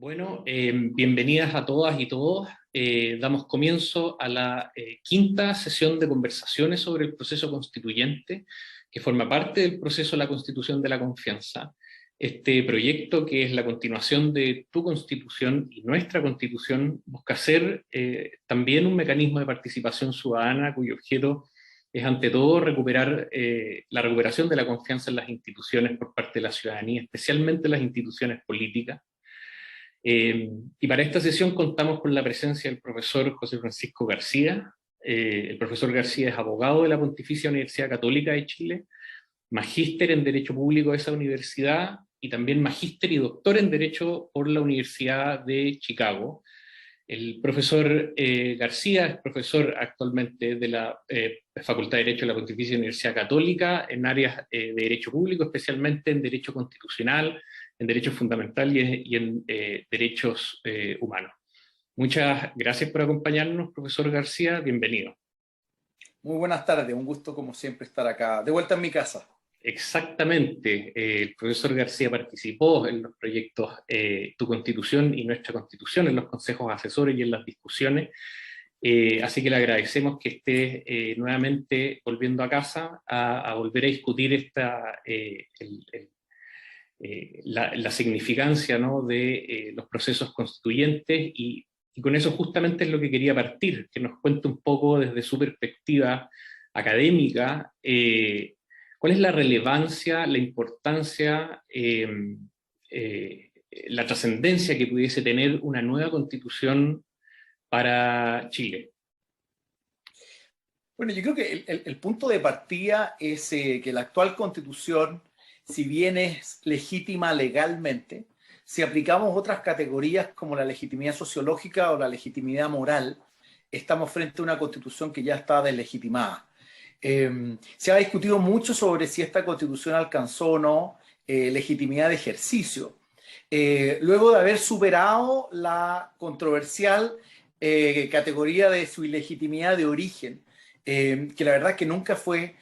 Bueno, bienvenidas a todas y todos. Damos comienzo a la quinta sesión de conversaciones sobre el proceso constituyente, que forma parte del proceso de la Constitución de la Confianza. Este proyecto, que es la continuación de tu Constitución y nuestra Constitución, busca ser también un mecanismo de participación ciudadana cuyo objeto es ante todo recuperar la recuperación de la confianza en las instituciones por parte de la ciudadanía, especialmente las instituciones políticas. Y para esta sesión contamos con la presencia del profesor José Francisco García. El profesor García es abogado de la Pontificia Universidad Católica de Chile, magíster en Derecho Público de esa universidad y también magíster y doctor en Derecho por la Universidad de Chicago. El profesor García es profesor actualmente de la Facultad de Derecho de la Pontificia Universidad Católica en áreas de Derecho Público, especialmente en Derecho Constitucional, en derechos fundamentales y en derechos humanos. Muchas gracias por acompañarnos, profesor García, bienvenido. Muy buenas tardes, un gusto como siempre estar acá, de vuelta en mi casa. Exactamente, el profesor García participó en los proyectos Tu Constitución y Nuestra Constitución, en los consejos asesores y en las discusiones, así que le agradecemos que esté nuevamente volviendo a casa a volver a discutir la significancia, ¿no?, de los procesos constituyentes y con eso justamente es lo que quería partir, que nos cuente un poco desde su perspectiva académica cuál es la relevancia, la importancia, la trascendencia que pudiese tener una nueva constitución para Chile. Bueno, yo creo que el punto de partida es que la actual constitución, si bien es legítima legalmente, si aplicamos otras categorías como la legitimidad sociológica o la legitimidad moral, estamos frente a una constitución que ya está deslegitimada. Se ha discutido mucho sobre si esta constitución alcanzó o no legitimidad de ejercicio. Luego de haber superado la controversial categoría de su ilegitimidad de origen, que la verdad es que nunca fue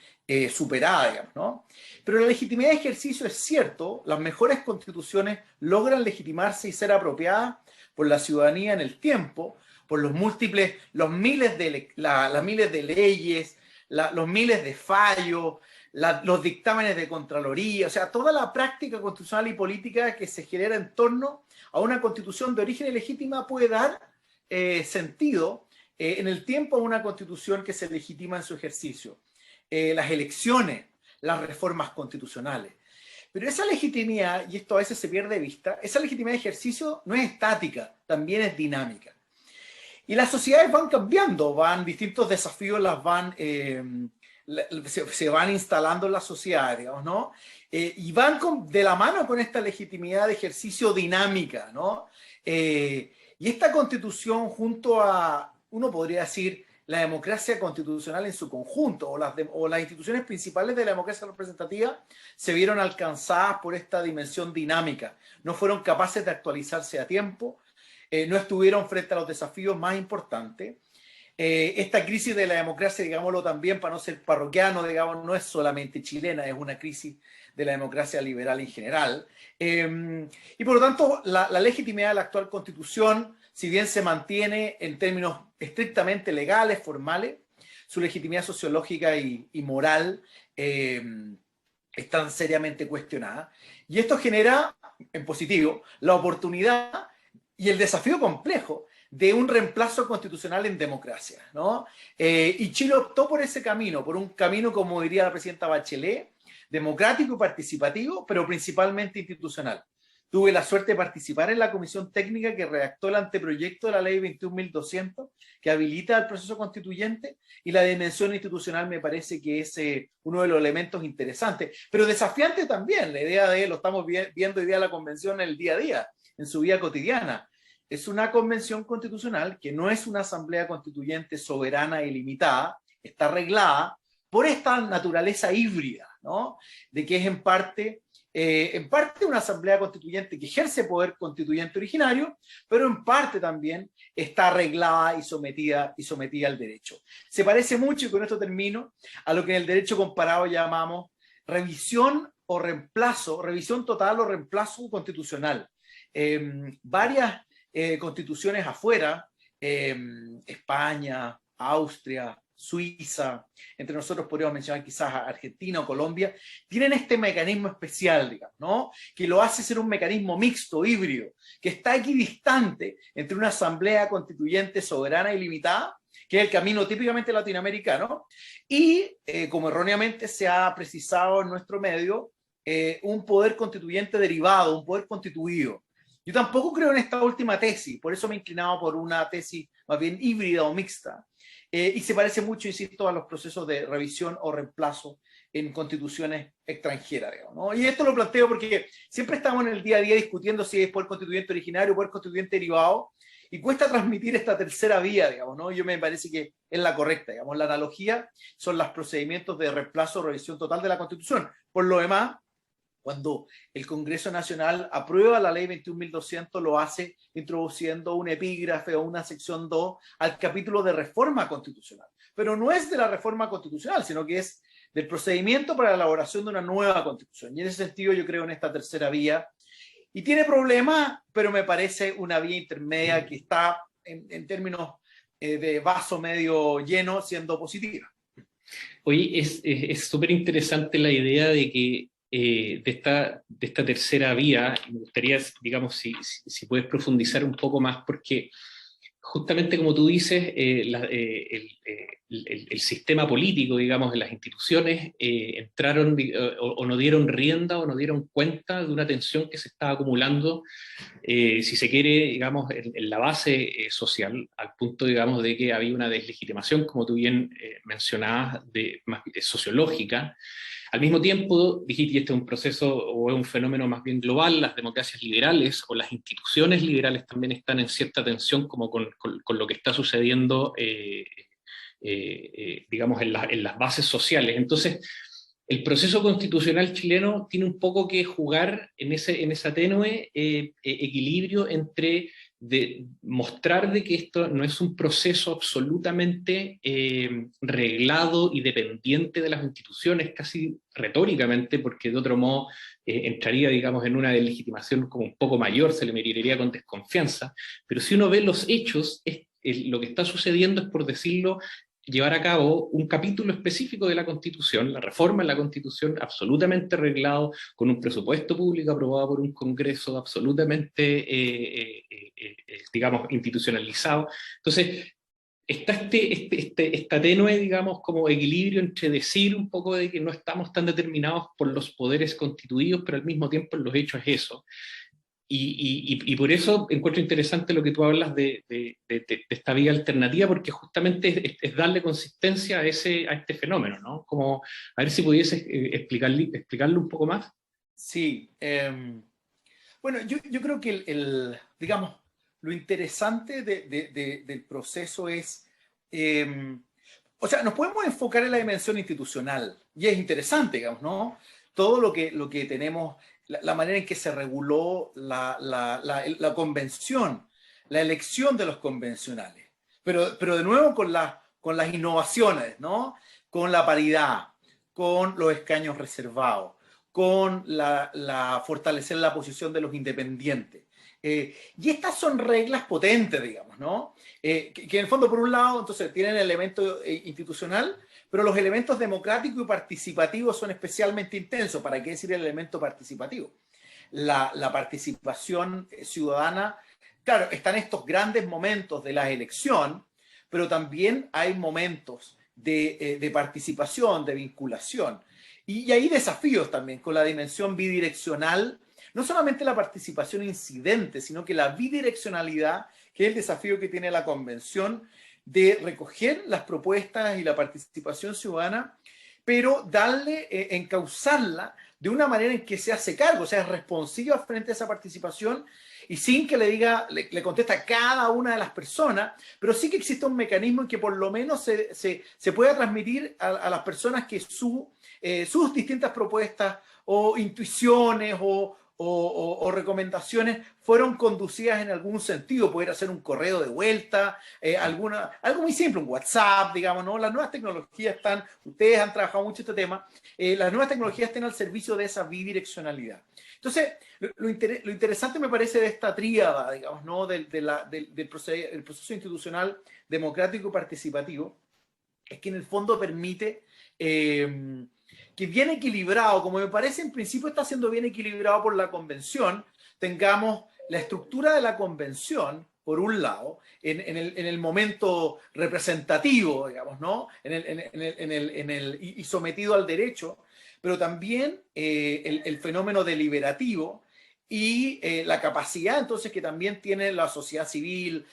superada, digamos, ¿no? Pero la legitimidad de ejercicio es cierto, las mejores constituciones logran legitimarse y ser apropiadas por la ciudadanía en el tiempo, por los miles de leyes, los miles de fallos, los dictámenes de Contraloría, o sea, toda la práctica constitucional y política que se genera en torno a una constitución de origen ilegítima puede dar sentido en el tiempo a una constitución que se legitima en su ejercicio. Las elecciones, las reformas constitucionales. Pero esa legitimidad, y esto a veces se pierde de vista, esa legitimidad de ejercicio no es estática, también es dinámica. Y las sociedades van cambiando, distintos desafíos se van instalando en la sociedad, digamos, ¿no? Y van de la mano con esta legitimidad de ejercicio dinámica, ¿no? Y esta constitución junto a, uno podría decir, la democracia constitucional en su conjunto, o las instituciones principales de la democracia representativa, se vieron alcanzadas por esta dimensión dinámica. No fueron capaces de actualizarse a tiempo, no estuvieron frente a los desafíos más importantes. Esta crisis de la democracia, digámoslo también, para no ser parroquiano, digamos, no es solamente chilena, es una crisis de la democracia liberal en general. Y por lo tanto, la legitimidad de la actual constitución, si bien se mantiene en términos estrictamente legales, formales, su legitimidad sociológica y moral están seriamente cuestionadas. Y esto genera, en positivo, la oportunidad y el desafío complejo de un reemplazo constitucional en democracia, ¿no? Y Chile optó por ese camino, por un camino, como diría la presidenta Bachelet, democrático y participativo, pero principalmente institucional. Tuve la suerte de participar en la comisión técnica que redactó el anteproyecto de la ley 21.200, que habilita el proceso constituyente, y la dimensión institucional me parece que es uno de los elementos interesantes, pero desafiante también, la idea lo estamos viendo hoy día la convención en el día a día, en su vida cotidiana. Es una convención constitucional que no es una asamblea constituyente soberana y limitada, está arreglada por esta naturaleza híbrida, ¿no? De que es en parte una asamblea constituyente que ejerce poder constituyente originario, pero en parte también está arreglada y sometida al derecho. Se parece mucho, y con esto termino, a lo que en el derecho comparado llamamos revisión total o reemplazo constitucional. varias constituciones afuera, España, Austria, Suiza, entre nosotros podríamos mencionar quizás a Argentina o Colombia, tienen este mecanismo especial, digamos, ¿no? Que lo hace ser un mecanismo mixto, híbrido, que está equidistante entre una asamblea constituyente soberana y limitada, que es el camino típicamente latinoamericano, y como erróneamente se ha precisado en nuestro medio, un poder constituyente derivado, un poder constituido. Yo tampoco creo en esta última tesis, por eso me he inclinado por una tesis más bien híbrida o mixta, y se parece mucho, insisto, a los procesos de revisión o reemplazo en constituciones extranjeras, digamos, ¿no? Y esto lo planteo porque siempre estamos en el día a día discutiendo si es poder constituyente originario o poder constituyente derivado, y cuesta transmitir esta tercera vía, digamos, ¿no? Yo me parece que es la correcta, digamos. La analogía son los procedimientos de reemplazo o revisión total de la Constitución. Por lo demás, cuando el Congreso Nacional aprueba la ley 21.200, lo hace introduciendo un epígrafe o una sección 2 al capítulo de reforma constitucional. Pero no es de la reforma constitucional, sino que es del procedimiento para la elaboración de una nueva constitución. Y en ese sentido yo creo en esta tercera vía. Y tiene problemas, pero me parece una vía intermedia que está en términos de vaso medio lleno siendo positiva. Oye, es súper interesante la idea de que de esta tercera vía, me gustaría, digamos, si puedes profundizar un poco más, porque justamente como tú dices, el sistema político, digamos, las instituciones entraron o no dieron rienda o no dieron cuenta de una tensión que se estaba acumulando, si se quiere, digamos, en la base social, al punto, digamos, de que había una deslegitimación, como tú bien mencionabas, más sociológica. Al mismo tiempo, dijiste, y este es un proceso o es un fenómeno más bien global, las democracias liberales o las instituciones liberales también están en cierta tensión como con lo que está sucediendo, digamos, en las bases sociales. Entonces, el proceso constitucional chileno tiene un poco que jugar en ese tenue equilibrio entre mostrar de que esto no es un proceso absolutamente reglado y dependiente de las instituciones, casi retóricamente, porque de otro modo entraría, digamos, en una deslegitimación como un poco mayor, se le miraría con desconfianza, pero si uno ve los hechos, lo que está sucediendo es, por decirlo, llevar a cabo un capítulo específico de la Constitución, la reforma en la Constitución, absolutamente arreglado, con un presupuesto público aprobado por un Congreso absolutamente, digamos, institucionalizado. Entonces, está esta tenue, digamos, como equilibrio entre decir un poco de que no estamos tan determinados por los poderes constituidos, pero al mismo tiempo en los hechos es eso. Y por eso encuentro interesante lo que tú hablas de esta vía alternativa, porque justamente es darle consistencia a este fenómeno, ¿no? Como, a ver si pudieses explicarlo un poco más. Sí. Bueno, yo creo que digamos, lo interesante del proceso es, o sea, nos podemos enfocar en la dimensión institucional, y es interesante, digamos, ¿no? Todo lo que tenemos, la manera en que se reguló la convención, la elección de los convencionales, pero de nuevo con las innovaciones, ¿no? Con la paridad, con los escaños reservados, con fortalecer la posición de los independientes. Y estas son reglas potentes, digamos, ¿no? Que en el fondo, por un lado, entonces tienen el elemento institucional, pero los elementos democráticos y participativos son especialmente intensos. ¿Para qué decir el elemento participativo? La participación ciudadana, claro, están estos grandes momentos de la elección, pero también hay momentos de participación, de vinculación. Y hay desafíos también con la dimensión bidireccional, no solamente la participación incidente, sino que la bidireccionalidad, que es el desafío que tiene la Convención de recoger las propuestas y la participación ciudadana, pero darle, encauzarla de una manera en que se hace cargo, o sea, es responsiva frente a esa participación y sin que le conteste a cada una de las personas, pero sí que existe un mecanismo en que por lo menos se pueda transmitir a las personas que sus distintas propuestas o intuiciones o o recomendaciones fueron conducidas en algún sentido, poder hacer un correo de vuelta, algo muy simple, un WhatsApp, digamos, ¿no? Las nuevas tecnologías están, ustedes han trabajado mucho este tema, las nuevas tecnologías están al servicio de esa bidireccionalidad. Entonces, lo interesante me parece de esta tríada, digamos, ¿no? del proceso institucional democrático y participativo, es que en el fondo permite que bien equilibrado, como me parece en principio está siendo bien equilibrado por la convención, tengamos la estructura de la convención, por un lado, en el momento representativo, digamos, ¿no? Y sometido al derecho, pero también el fenómeno deliberativo y la capacidad entonces que también tiene la sociedad civil,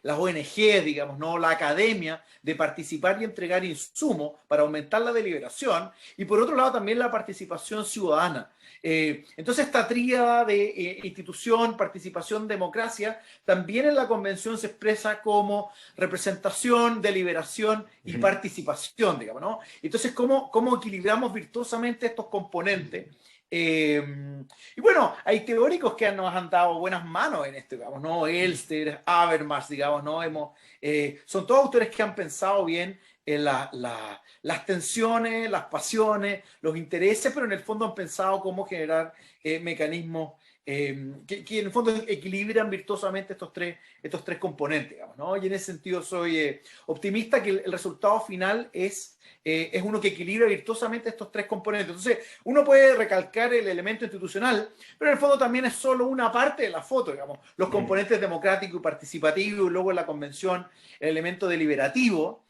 las ONG, digamos, ¿no? La academia, de participar y entregar insumos para aumentar la deliberación, y por otro lado también la participación ciudadana. Entonces esta tríada de institución, participación, democracia, también en la convención se expresa como representación, deliberación y participación, digamos, ¿no? Entonces, ¿cómo equilibramos virtuosamente estos componentes? Y bueno, hay teóricos que nos han dado buenas manos en esto, digamos, ¿no? Elster, Habermas, digamos, ¿no? Son todos autores que han pensado bien en las tensiones, las pasiones, los intereses, pero en el fondo han pensado cómo generar mecanismos que en el fondo equilibran virtuosamente estos tres componentes, digamos, ¿no? Y en ese sentido soy optimista que el resultado final es uno que equilibra virtuosamente estos tres componentes. Entonces, uno puede recalcar el elemento institucional, pero en el fondo también es solo una parte de la foto, digamos. Los componentes democrático y participativo, y luego en la convención, el elemento deliberativo,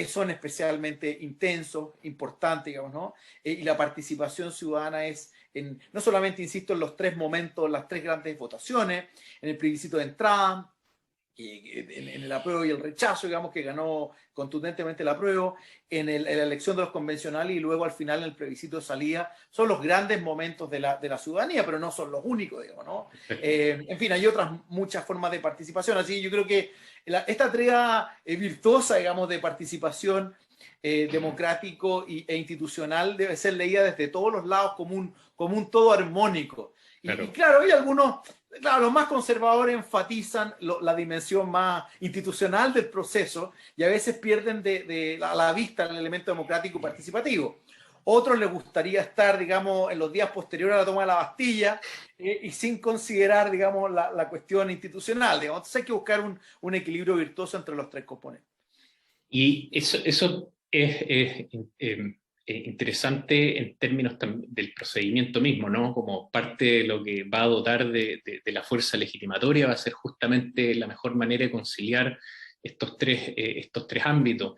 son especialmente intensos, importantes, digamos, ¿no? Y la participación ciudadana es no solamente, insisto, en los tres momentos, las tres grandes votaciones, en el plebiscito de entrada, en el apruebo y el rechazo, digamos, que ganó contundentemente el apruebo, en la elección de los convencionales y luego al final en el plebiscito de salida, son los grandes momentos de la ciudadanía, pero no son los únicos, digamos, ¿no? En fin, hay otras muchas formas de participación, así yo creo que esta tarea virtuosa, digamos, de participación democrático e institucional debe ser leída desde todos los lados como un todo armónico. Y claro, hay algunos, claro, los más conservadores enfatizan la dimensión más institucional del proceso y a veces pierden de la vista el elemento democrático participativo. Otros les gustaría estar, digamos, en los días posteriores a la toma de la Bastilla y sin considerar, digamos, la cuestión institucional. Digamos. Entonces hay que buscar un equilibrio virtuoso entre los tres componentes. Y eso es interesante en términos del procedimiento mismo, ¿no? Como parte de lo que va a dotar de la fuerza legitimatoria, va a ser justamente la mejor manera de conciliar estos tres ámbitos.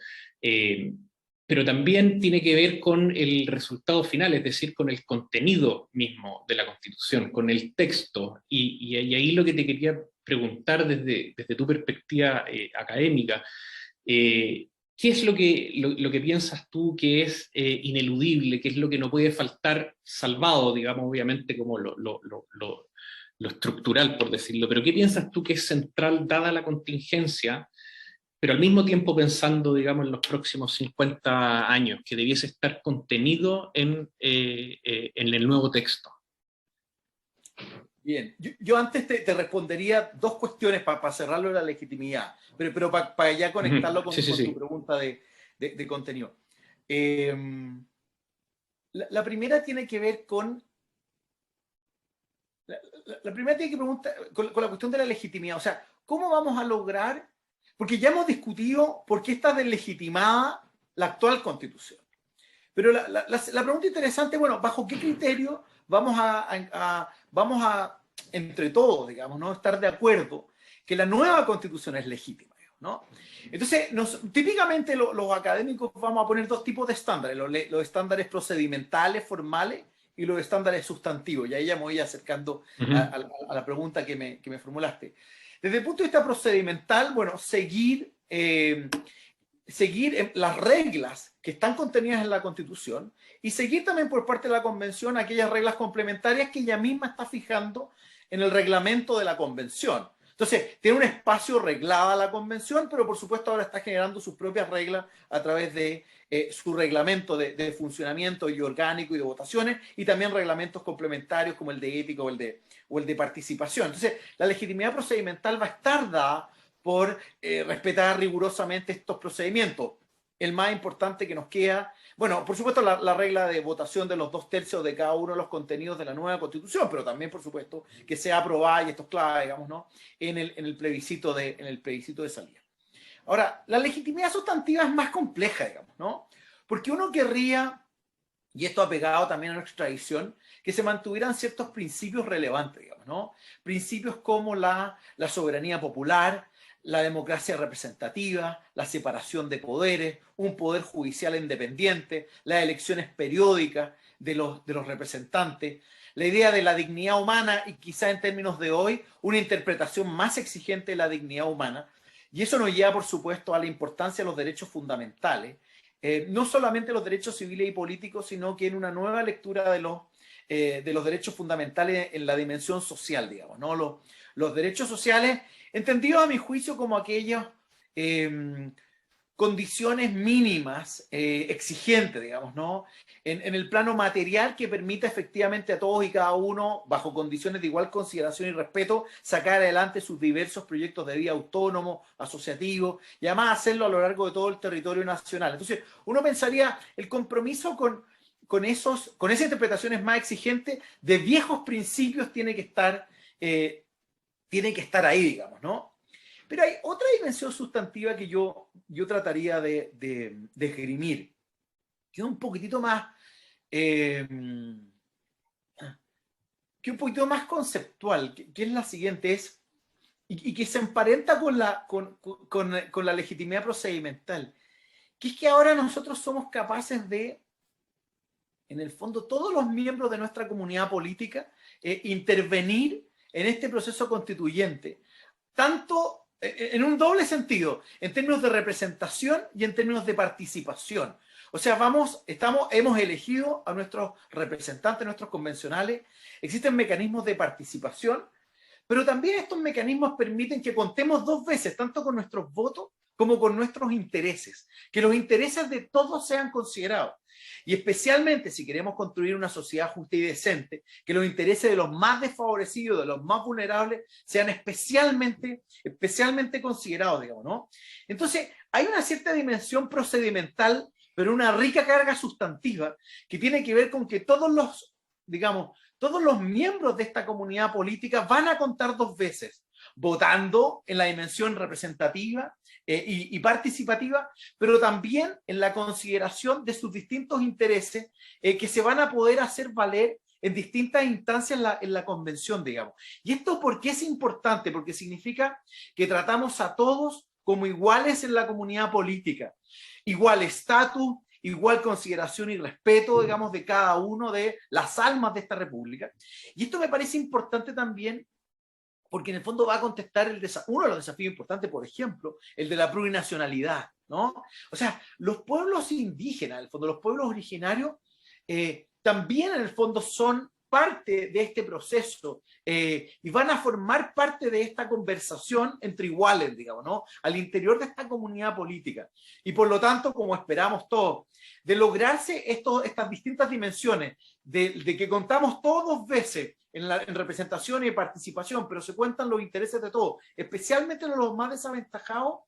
Pero también tiene que ver con el resultado final, es decir, con el contenido mismo de la Constitución, con el texto. Y ahí lo que te quería preguntar desde tu perspectiva académica, ¿qué es lo que piensas tú que es ineludible, qué es lo que no puede faltar, salvado, digamos, obviamente, como lo estructural, por decirlo, pero qué piensas tú que es central dada la contingencia, pero al mismo tiempo pensando, digamos, en los próximos 50 años, que debiese estar contenido en el nuevo texto? Bien, yo antes te respondería dos cuestiones para cerrarlo de la legitimidad, pero para ya conectarlo con tu pregunta de contenido. La primera tiene que ver con la primera tiene que preguntar con la cuestión de la legitimidad. O sea, ¿cómo vamos a lograr? Porque ya hemos discutido por qué está deslegitimada la actual Constitución. Pero la pregunta interesante, bueno, ¿bajo qué criterio vamos a entre todos, digamos, ¿no? Estar de acuerdo que la nueva Constitución es legítima, ¿no? Entonces, típicamente los académicos vamos a poner dos tipos de estándares, los estándares procedimentales, formales, y los estándares sustantivos. Y ahí ya me voy acercando a la pregunta que me formulaste. Desde el punto de vista procedimental, bueno, seguir las reglas que están contenidas en la Constitución y seguir también por parte de la Convención aquellas reglas complementarias que ella misma está fijando en el reglamento de la Convención. O Entonces, tiene un espacio reglado a la convención, pero por supuesto ahora está generando sus propias reglas a través de su reglamento de funcionamiento y orgánico y de votaciones, y también reglamentos complementarios como el de ética o el de participación. Entonces, la legitimidad procedimental va a estar dada por respetar rigurosamente estos procedimientos. El más importante que nos queda, bueno, por supuesto la regla de votación de los 2/3 de cada uno de los contenidos de la nueva Constitución, pero también, por supuesto, que sea aprobada, y esto es clave, digamos, ¿no?, en el plebiscito de salida. Ahora, la legitimidad sustantiva es más compleja, digamos, ¿no? Porque uno querría, y esto ha pegado también a nuestra tradición, que se mantuvieran ciertos principios relevantes, digamos, ¿no? Principios como la soberanía popular, la democracia representativa, la separación de poderes, un poder judicial independiente, las elecciones periódicas de los representantes, la idea de la dignidad humana y quizá en términos de hoy una interpretación más exigente de la dignidad humana. Y eso nos lleva, por supuesto, a la importancia de los derechos fundamentales, no solamente los derechos civiles y políticos, sino que en una nueva lectura de los derechos fundamentales en la dimensión social, digamos, ¿no? Los derechos sociales, entendidos a mi juicio como aquellas condiciones mínimas exigentes, digamos, ¿no? En el plano material que permita efectivamente a todos y cada uno, bajo condiciones de igual consideración y respeto, sacar adelante sus diversos proyectos de vida autónomo, asociativo, y además hacerlo a lo largo de todo el territorio nacional. Entonces, uno pensaría el compromiso con esas interpretaciones más exigentes de viejos principios tiene que estar ahí, digamos, ¿no? Pero hay otra dimensión sustantiva que yo trataría de esgrimir, que es un poquitito más, que un poquito más conceptual, que es la siguiente, y que se emparenta con la legitimidad procedimental, que es que ahora nosotros somos capaces de, en el fondo, todos los miembros de nuestra comunidad política, intervenir en este proceso constituyente, tanto en un doble sentido, en términos de representación y en términos de participación. O sea, hemos elegido a nuestros representantes, nuestros convencionales, existen mecanismos de participación, pero también estos mecanismos permiten que contemos dos veces, tanto con nuestros votos como con nuestros intereses, que los intereses de todos sean considerados. Y especialmente si queremos construir una sociedad justa y decente, que los intereses de los más desfavorecidos, de los más vulnerables, sean especialmente considerados, digamos, ¿no? Entonces, hay una cierta dimensión procedimental, pero una rica carga sustantiva, que tiene que ver con que todos los miembros de esta comunidad política van a contar dos veces, votando en la dimensión representativa y participativa, pero también en la consideración de sus distintos intereses que se van a poder hacer valer en distintas instancias en la convención, digamos. ¿Y esto por qué es importante? Porque significa que tratamos a todos como iguales en la comunidad política, igual estatus, igual consideración y respeto, digamos, de cada uno de las almas de esta república. Y esto me parece importante también porque en el fondo va a contestar uno de los desafíos importantes, por ejemplo, el de la plurinacionalidad, ¿no? O sea, los pueblos indígenas, en el fondo, los pueblos originarios, también en el fondo son parte de este proceso y van a formar parte de esta conversación entre iguales, digamos, ¿no? Al interior de esta comunidad política. Y por lo tanto, como esperamos todos, de lograrse estas distintas dimensiones, de que contamos todos dos veces en representación y participación, pero se cuentan los intereses de todos, especialmente los más desaventajados,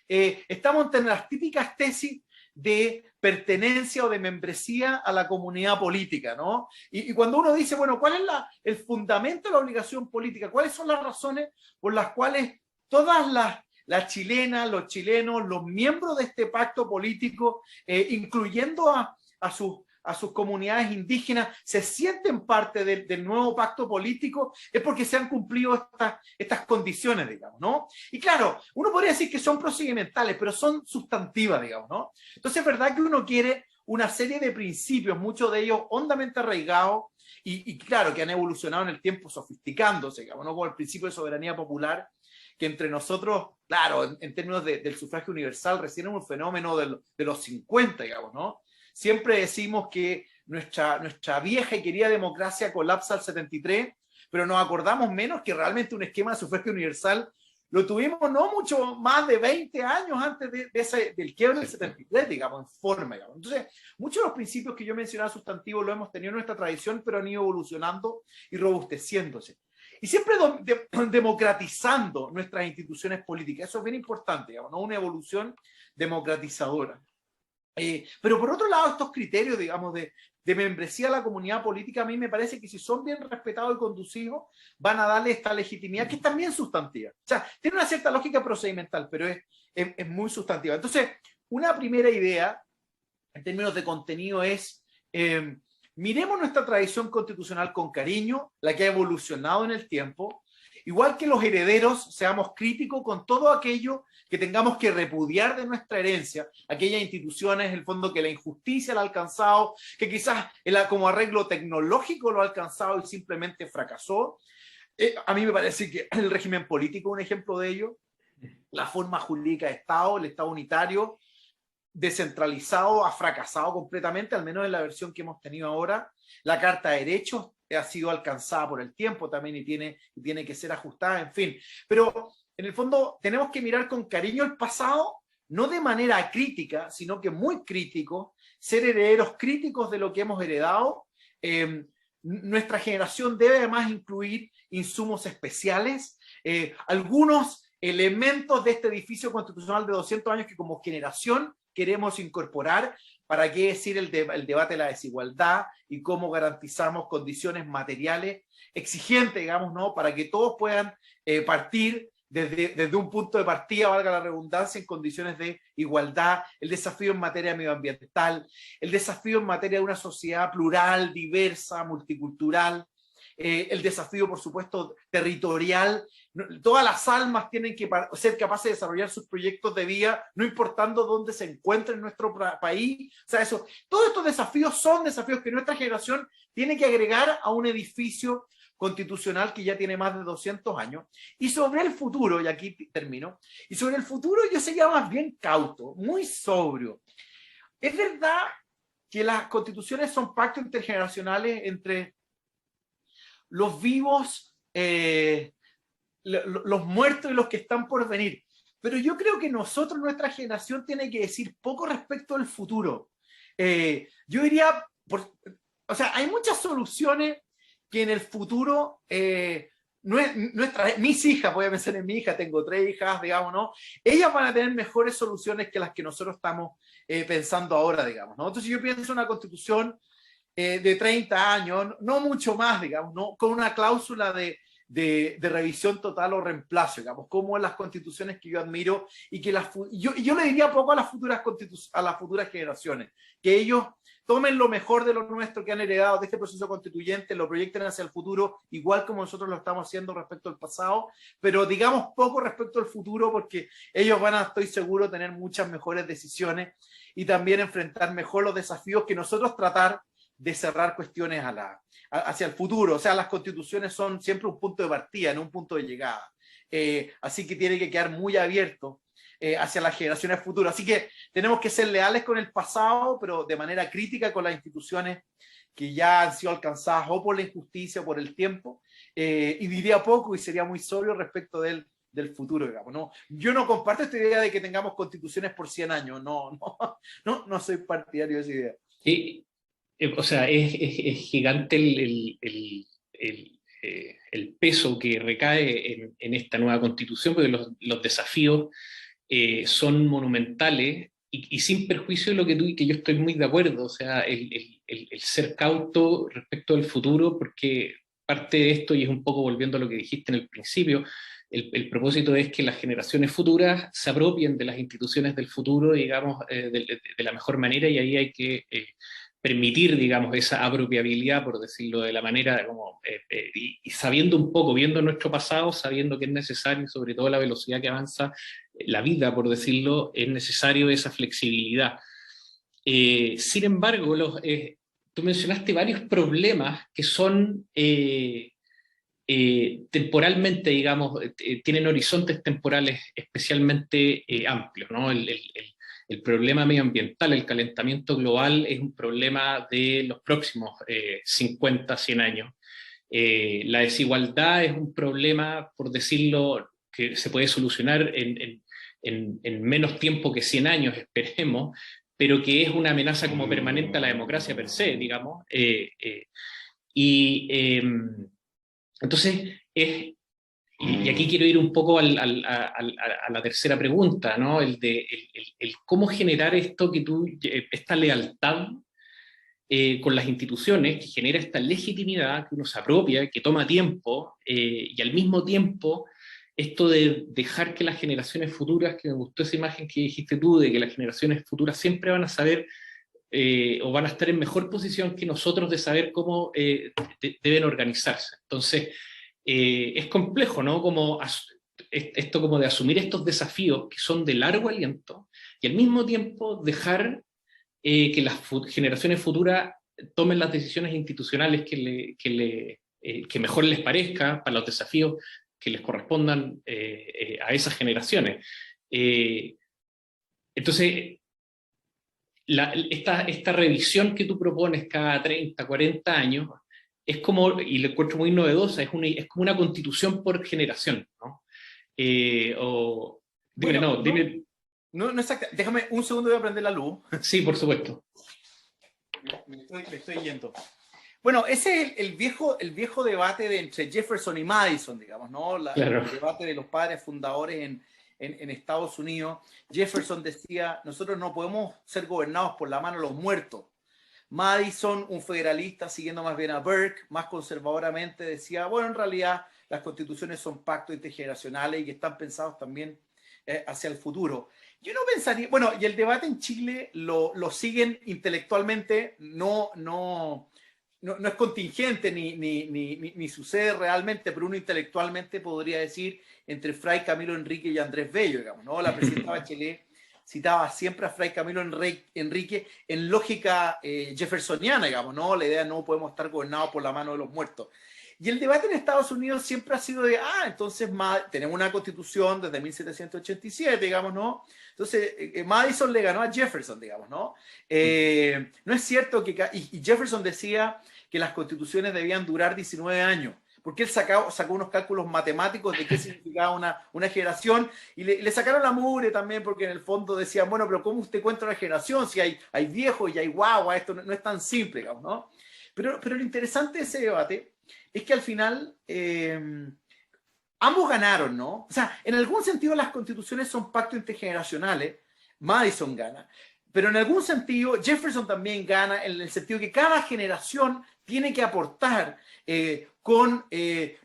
estamos ante las típicas tesis de pertenencia o de membresía a la comunidad política, ¿no? Y cuando uno dice, bueno, ¿cuál es el fundamento de la obligación política? ¿Cuáles son las razones por las cuales todas las chilenas, los chilenos, los miembros de este pacto político, incluyendo a sus comunidades indígenas, se sienten parte del nuevo pacto político? Es porque se han cumplido estas condiciones, digamos, ¿no? Y claro, uno podría decir que son procedimentales, pero son sustantivas, digamos, ¿no? Entonces es verdad que uno quiere una serie de principios, muchos de ellos hondamente arraigados, y claro, que han evolucionado en el tiempo sofisticándose, digamos, ¿no? Como el principio de soberanía popular, que entre nosotros, claro, en términos del sufragio universal, recién es un fenómeno de los 50, digamos, ¿no? Siempre decimos que nuestra vieja y querida democracia colapsa al 73, pero nos acordamos menos que realmente un esquema de sufragio universal lo tuvimos no mucho más de 20 años antes del quiebre del 73, digamos, en forma. Digamos. Entonces, muchos de los principios que yo mencionaba sustantivos lo hemos tenido en nuestra tradición, pero han ido evolucionando y robusteciéndose. Y siempre democratizando nuestras instituciones políticas. Eso es bien importante, digamos, ¿no? Una evolución democratizadora. Pero por otro lado, estos criterios, digamos, de membresía a la comunidad política, a mí me parece que si son bien respetados y conducidos, van a darle esta legitimidad que es también sustantiva. O sea, tiene una cierta lógica procedimental, pero es muy sustantiva. Entonces, una primera idea, en términos de contenido, es miremos nuestra tradición constitucional con cariño, la que ha evolucionado en el tiempo. Igual que los herederos, seamos críticos con todo aquello que tengamos que repudiar de nuestra herencia, aquellas instituciones, en el fondo, que la injusticia la ha alcanzado, que quizás como arreglo tecnológico lo ha alcanzado y simplemente fracasó. A mí me parece que el régimen político es un ejemplo de ello, la forma jurídica de Estado, el Estado unitario, descentralizado, ha fracasado completamente, al menos en la versión que hemos tenido ahora. La Carta de Derechos ha sido alcanzada por el tiempo también y tiene que ser ajustada, en fin. Pero en el fondo tenemos que mirar con cariño el pasado, no de manera crítica, sino que muy crítico, ser herederos críticos de lo que hemos heredado. Nuestra generación debe además incluir insumos especiales, algunos elementos de este edificio constitucional de 200 años que como generación queremos incorporar. ¿Para qué decir el debate de la desigualdad y cómo garantizamos condiciones materiales exigentes, digamos, ¿no? Para que todos puedan partir desde un punto de partida, valga la redundancia, en condiciones de igualdad, el desafío en materia medioambiental, el desafío en materia de una sociedad plural, diversa, multicultural, el desafío, por supuesto, territorial. Todas las almas tienen que ser capaces de desarrollar sus proyectos de vida, no importando dónde se encuentren en nuestro país. O sea, todos estos desafíos son desafíos que nuestra generación tiene que agregar a un edificio constitucional que ya tiene más de 200 años. Y sobre el futuro, y aquí termino, y sobre el futuro yo sería más bien cauto, muy sobrio. Es verdad que las constituciones son pactos intergeneracionales entre los vivos, los muertos y los que están por venir. Pero yo creo que nosotros, nuestra generación, tiene que decir poco respecto al futuro. Yo diría, o sea, hay muchas soluciones que en el futuro, mis hijas, voy a pensar en mi hija, tengo 3 hijas, digamos, ¿no? Ellas van a tener mejores soluciones que las que nosotros estamos pensando ahora, digamos, ¿no? Entonces yo pienso en una constitución de 30 años, no mucho más, digamos, ¿no? Con una cláusula de revisión total o reemplazo, digamos, como en las constituciones que yo admiro y que yo le diría poco a las futuras generaciones, que ellos tomen lo mejor de lo nuestro que han heredado de este proceso constituyente, lo proyecten hacia el futuro, igual como nosotros lo estamos haciendo respecto al pasado, pero digamos poco respecto al futuro porque ellos van a, estoy seguro, tener muchas mejores decisiones y también enfrentar mejor los desafíos que nosotros tratar de cerrar cuestiones hacia el futuro. O sea, las constituciones son siempre un punto de partida, no un punto de llegada. Así que tiene que quedar muy abierto hacia las generaciones futuras. Así que tenemos que ser leales con el pasado, pero de manera crítica con las instituciones que ya han sido alcanzadas o por la injusticia o por el tiempo. Y diría poco y sería muy sobrio respecto del futuro, digamos, ¿no? Yo no comparto esta idea de que tengamos constituciones por 100 años. No soy partidario de esa idea. Sí. O sea, es gigante el peso que recae en esta nueva constitución, porque los desafíos son monumentales y sin perjuicio de lo que tú y que yo estoy muy de acuerdo, o sea, el ser cauto respecto del futuro, porque parte de esto, y es un poco volviendo a lo que dijiste en el principio, el propósito es que las generaciones futuras se apropien de las instituciones del futuro, digamos, de la mejor manera, y ahí hay que permitir, digamos, esa apropiabilidad, por decirlo de la manera, como, y sabiendo un poco, viendo nuestro pasado, sabiendo que es necesario, sobre todo la velocidad que avanza la vida, por decirlo, es necesario esa flexibilidad. Sin embargo, tú mencionaste varios problemas que son temporalmente, digamos, tienen horizontes temporales especialmente amplios, ¿no? El problema medioambiental, el calentamiento global, es un problema de los próximos 50, 100 años. La desigualdad es un problema, por decirlo, que se puede solucionar en menos tiempo que 100 años, esperemos, pero que es una amenaza como permanente a la democracia per se, digamos. Y entonces, y aquí quiero ir un poco a la tercera pregunta, ¿no? El cómo generar esto esta lealtad con las instituciones, que genera esta legitimidad que uno se apropia, que toma tiempo, y al mismo tiempo esto de dejar que las generaciones futuras, que me gustó esa imagen que dijiste tú, de que las generaciones futuras siempre van a saber o van a estar en mejor posición que nosotros de saber cómo deben organizarse. Entonces, es complejo, ¿no? Esto como de asumir estos desafíos que son de largo aliento y al mismo tiempo dejar que las generaciones futuras tomen las decisiones institucionales que mejor les parezca para los desafíos que les correspondan a esas generaciones. Entonces, esta revisión que tú propones cada 30, 40 años, es como, y lo encuentro muy novedosa, es como una constitución por generación, ¿no? Dime, Bueno, no, dime. no exacto. Déjame un segundo, voy a prender la luz. Sí, por supuesto. Me estoy yendo. Bueno, ese es el viejo debate entre Jefferson y Madison, digamos, ¿no? Claro. El debate de los padres fundadores en Estados Unidos. Jefferson decía, nosotros no podemos ser gobernados por la mano de los muertos. Madison, un federalista, siguiendo más bien a Burke, más conservadoramente, decía, bueno, en realidad las constituciones son pactos intergeneracionales y que están pensados también hacia el futuro. Yo no pensaría, bueno, y el debate en Chile lo siguen intelectualmente, no es contingente ni sucede realmente, pero uno intelectualmente podría decir entre Fray Camilo Enrique y Andrés Bello, digamos, ¿no? La presidenta Bachelet citaba siempre a Fray Camilo Enrique en lógica jeffersoniana, digamos, ¿no? La idea de no podemos estar gobernados por la mano de los muertos. Y el debate en Estados Unidos siempre ha sido de, entonces tenemos una constitución desde 1787, digamos, ¿no? Entonces, Madison le ganó a Jefferson, digamos, ¿no? No es cierto que... Y Jefferson decía que las constituciones debían durar 19 años, porque él sacó unos cálculos matemáticos de qué significaba una generación, y le sacaron la mugre también, porque en el fondo decían, bueno, pero ¿cómo usted cuenta una generación si hay viejos y hay guagua? Esto no es tan simple, digamos, ¿no? Pero lo interesante de ese debate es que al final ambos ganaron, ¿no? O sea, en algún sentido las constituciones son pactos intergeneracionales, Madison gana, pero en algún sentido Jefferson también gana en el sentido que cada generación tiene que aportar con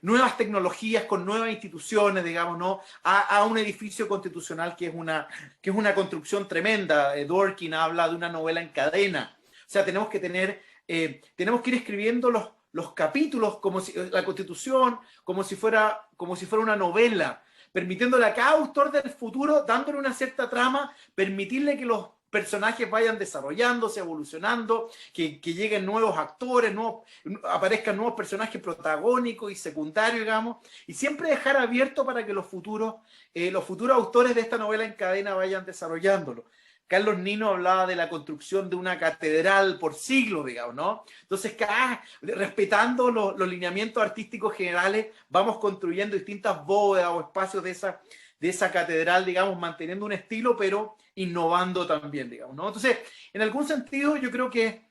nuevas tecnologías, con nuevas instituciones, digamos, ¿no? A un edificio constitucional que es una construcción tremenda. Dworkin habla de una novela en cadena. O sea, tenemos que ir escribiendo los capítulos como si la Constitución, como si fuera una novela, permitiéndole a cada autor del futuro, dándole una cierta trama, permitirle que los personajes vayan desarrollándose, evolucionando, que lleguen nuevos actores, aparezcan nuevos personajes protagónicos y secundarios, digamos, y siempre dejar abierto para que los futuros autores de esta novela en cadena vayan desarrollándolo. Carlos Nino hablaba de la construcción de una catedral por siglos, digamos, ¿no? Entonces, respetando los lineamientos artísticos generales, vamos construyendo distintas bóvedas o espacios de esa catedral, digamos, manteniendo un estilo, pero innovando también, digamos, ¿no? Entonces, en algún sentido, yo creo que,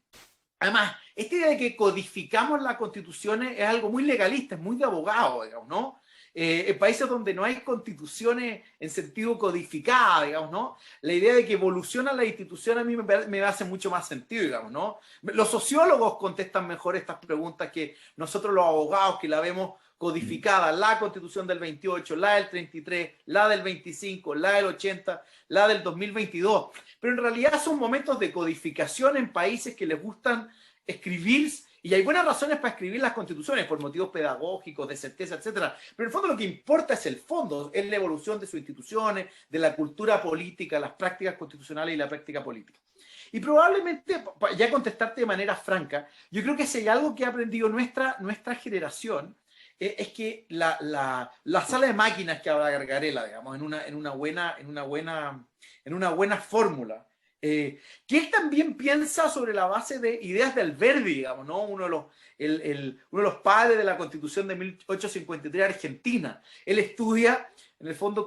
además, esta idea de que codificamos las constituciones es algo muy legalista, es muy de abogado, digamos, ¿no? En países donde no hay constituciones en sentido codificada, digamos, ¿no? La idea de que evolucionan las instituciones a mí me hace mucho más sentido, digamos, ¿no? Los sociólogos contestan mejor estas preguntas que nosotros los abogados, que la vemos codificada, la Constitución del 28, la del 33, la del 25, la del 80, la del 2022. Pero en realidad son momentos de codificación en países que les gustan escribir, y hay buenas razones para escribir las constituciones por motivos pedagógicos, de certeza, etcétera. Pero en el fondo lo que importa es el fondo, es la evolución de sus instituciones, de la cultura política, las prácticas constitucionales y la práctica política. Y probablemente, ya contestarte de manera franca, yo creo que si hay algo que ha aprendido nuestra generación, es que la sala de máquinas que habla Gargarella, digamos, en una buena fórmula, que él también piensa sobre la base de ideas de Alberdi, digamos, ¿no? Uno de los padres de la Constitución de 1853 Argentina. Él estudia En el fondo,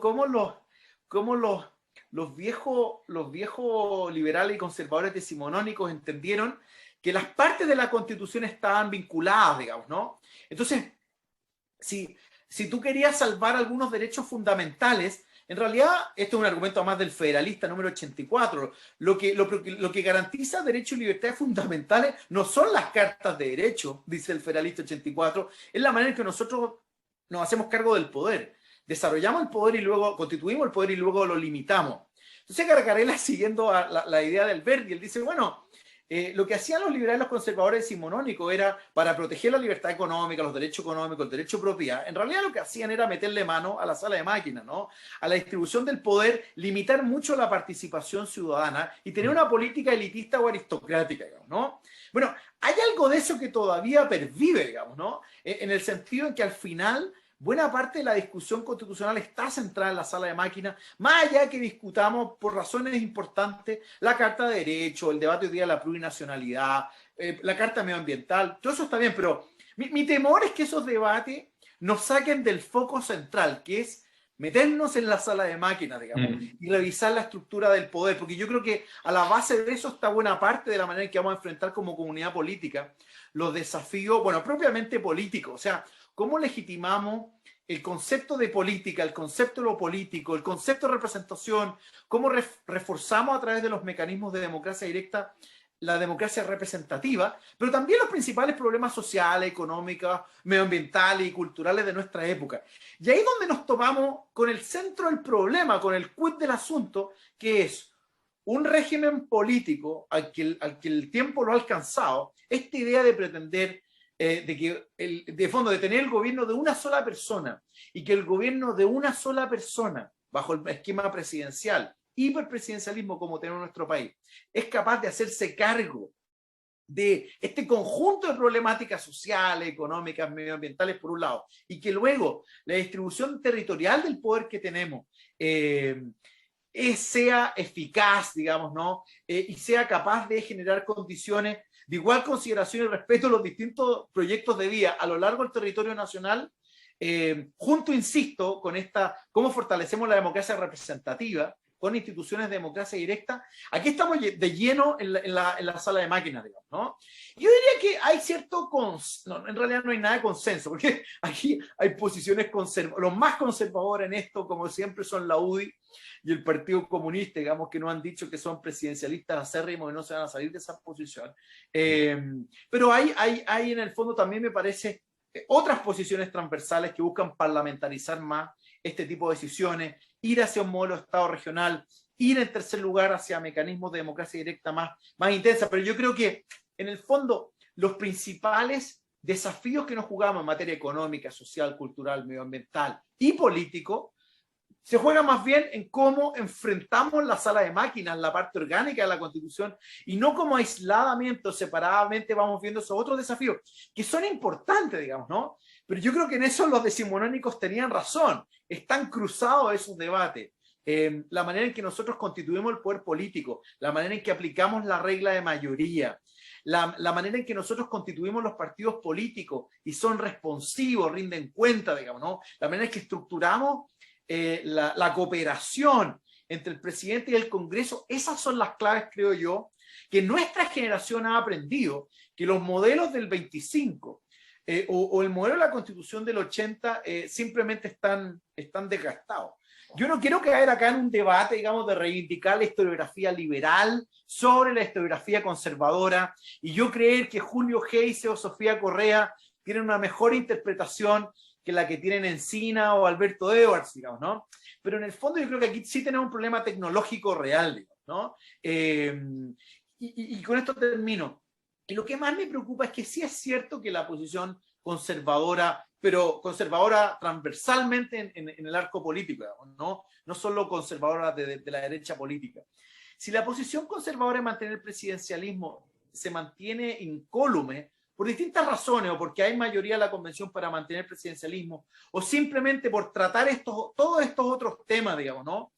los viejos liberales y conservadores decimonónicos entendieron que las partes de la Constitución estaban vinculadas, digamos, ¿no? Entonces, si tú querías salvar algunos derechos fundamentales, en realidad, esto es un argumento más del federalista número 84, lo que garantiza derechos y libertades fundamentales no son las cartas de derecho, dice el federalista 84, es la manera en que nosotros nos hacemos cargo del poder. Desarrollamos el poder y luego constituimos el poder y luego lo limitamos. Entonces Carcarela, siguiendo a la idea del Verdi, él dice, bueno, lo que hacían los liberales, los conservadores decimonónicos era para proteger la libertad económica, los derechos económicos, el derecho de propiedad. En realidad lo que hacían era meterle mano a la sala de máquinas, ¿no? A la distribución del poder, limitar mucho la participación ciudadana y tener una política elitista o aristocrática, digamos, ¿no? Bueno, hay algo de eso que todavía pervive, digamos, ¿no? En el sentido en que al final buena parte de la discusión constitucional está centrada en la sala de máquinas, más allá de que discutamos por razones importantes la Carta de Derecho, el debate hoy día de la plurinacionalidad, la Carta Medioambiental, todo eso está bien, pero mi temor es que esos debates nos saquen del foco central, que es meternos en la sala de máquinas, digamos, y revisar la estructura del poder, porque yo creo que a la base de eso está buena parte de la manera en que vamos a enfrentar como comunidad política los desafíos, bueno, propiamente políticos, o sea, ¿cómo legitimamos el concepto de política, el concepto de lo político, el concepto de representación? ¿Cómo reforzamos a través de los mecanismos de democracia directa la democracia representativa, pero también los principales problemas sociales, económicos, medioambientales y culturales de nuestra época? Y ahí es donde nos topamos con el centro del problema, con el quid del asunto, que es un régimen político al que el tiempo lo ha alcanzado, esta idea de pretender de fondo, de tener el gobierno de una sola persona y que el gobierno de una sola persona, bajo el esquema presidencial, hiperpresidencialismo como tenemos en nuestro país, es capaz de hacerse cargo de este conjunto de problemáticas sociales, económicas, medioambientales, por un lado, y que luego la distribución territorial del poder que tenemos sea eficaz, digamos, ¿no? Y sea capaz de generar condiciones de igual consideración y respeto a los distintos proyectos de vía a lo largo del territorio nacional, junto, insisto, con cómo fortalecemos la democracia representativa, con instituciones de democracia directa. Aquí estamos de lleno en la sala de máquinas, digamos, ¿no? Yo diría que hay cierto no, en realidad no hay nada de consenso, porque aquí hay posiciones los más conservadores en esto, como siempre, son la UDI y el Partido Comunista, digamos, que no han dicho que son presidencialistas acérrimos y no se van a salir de esa posición. Pero hay en el fondo también, me parece, otras posiciones transversales que buscan parlamentarizar más este tipo de decisiones, ir hacia un modelo de Estado regional, ir en tercer lugar hacia mecanismos de democracia directa más intensa. Pero yo creo que, en el fondo, los principales desafíos que nos jugamos en materia económica, social, cultural, medioambiental y político se juega más bien en cómo enfrentamos la sala de máquinas, la parte orgánica de la Constitución, y no como aisladamente o separadamente vamos viendo esos otros desafíos, que son importantes, digamos, ¿no? Pero yo creo que en eso los decimonónicos tenían razón, están cruzados esos debates. La manera en que nosotros constituimos el poder político, la manera en que aplicamos la regla de mayoría, la manera en que nosotros constituimos los partidos políticos y son responsivos, rinden cuenta, digamos, ¿no? La manera en que estructuramos la cooperación entre el presidente y el Congreso, esas son las claves, creo yo, que nuestra generación ha aprendido, que los modelos del 25 o el modelo de la Constitución del 80 simplemente están desgastados. Yo no quiero caer acá en un debate, digamos, de reivindicar la historiografía liberal sobre la historiografía conservadora y yo creer que Julio Geise o Sofía Correa tienen una mejor interpretación que la que tienen Encina o Alberto Edwards, digamos, ¿no? Pero en el fondo yo creo que aquí sí tenemos un problema tecnológico real, digamos, ¿no? Y con esto termino. Y lo que más me preocupa es que sí es cierto que la posición conservadora, pero conservadora transversalmente en el arco político, digamos, ¿no? No solo conservadora de la derecha política. Si la posición conservadora de mantener el presidencialismo se mantiene incólume, por distintas razones, o porque hay mayoría en la convención para mantener el presidencialismo, o simplemente por tratar todos estos otros temas, digamos, ¿no?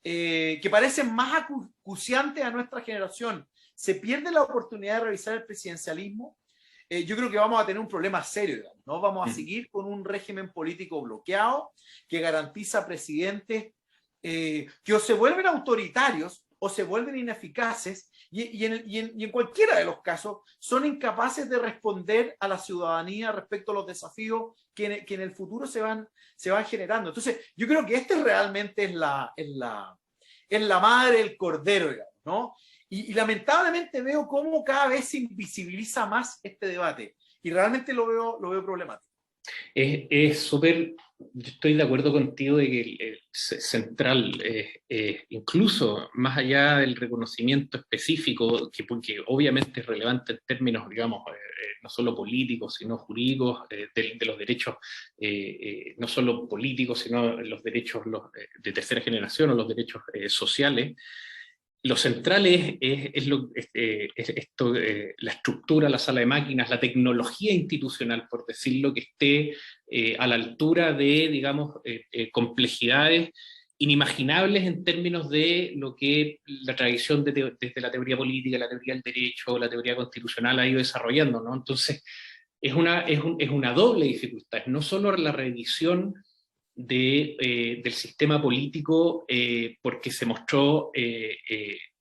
Que parecen más acuciantes a nuestra generación, se pierde la oportunidad de revisar el presidencialismo. yo creo que vamos a tener un problema serio, digamos, ¿no? Vamos a seguir con un régimen político bloqueado que garantiza presidentes que o se vuelven autoritarios o se vuelven ineficaces y en cualquiera de los casos son incapaces de responder a la ciudadanía respecto a los desafíos que en el futuro se van generando. Entonces, yo creo que realmente es la madre del cordero, digamos, ¿no? Y lamentablemente veo cómo cada vez se invisibiliza más este debate y realmente lo veo problemático. Es súper, yo estoy de acuerdo contigo de que el central, incluso más allá del reconocimiento específico, porque obviamente es relevante en términos, digamos, no solo políticos, sino jurídicos, de los derechos, no solo políticos, sino los derechos de tercera generación o los derechos sociales. Lo central es esto, la estructura, la sala de máquinas, la tecnología institucional, por decirlo, que esté a la altura de, digamos, complejidades inimaginables en términos de lo que la tradición desde la teoría política, la teoría del derecho, la teoría constitucional ha ido desarrollando, ¿no? Entonces, es una doble dificultad, no solo la revisión del sistema político porque se mostró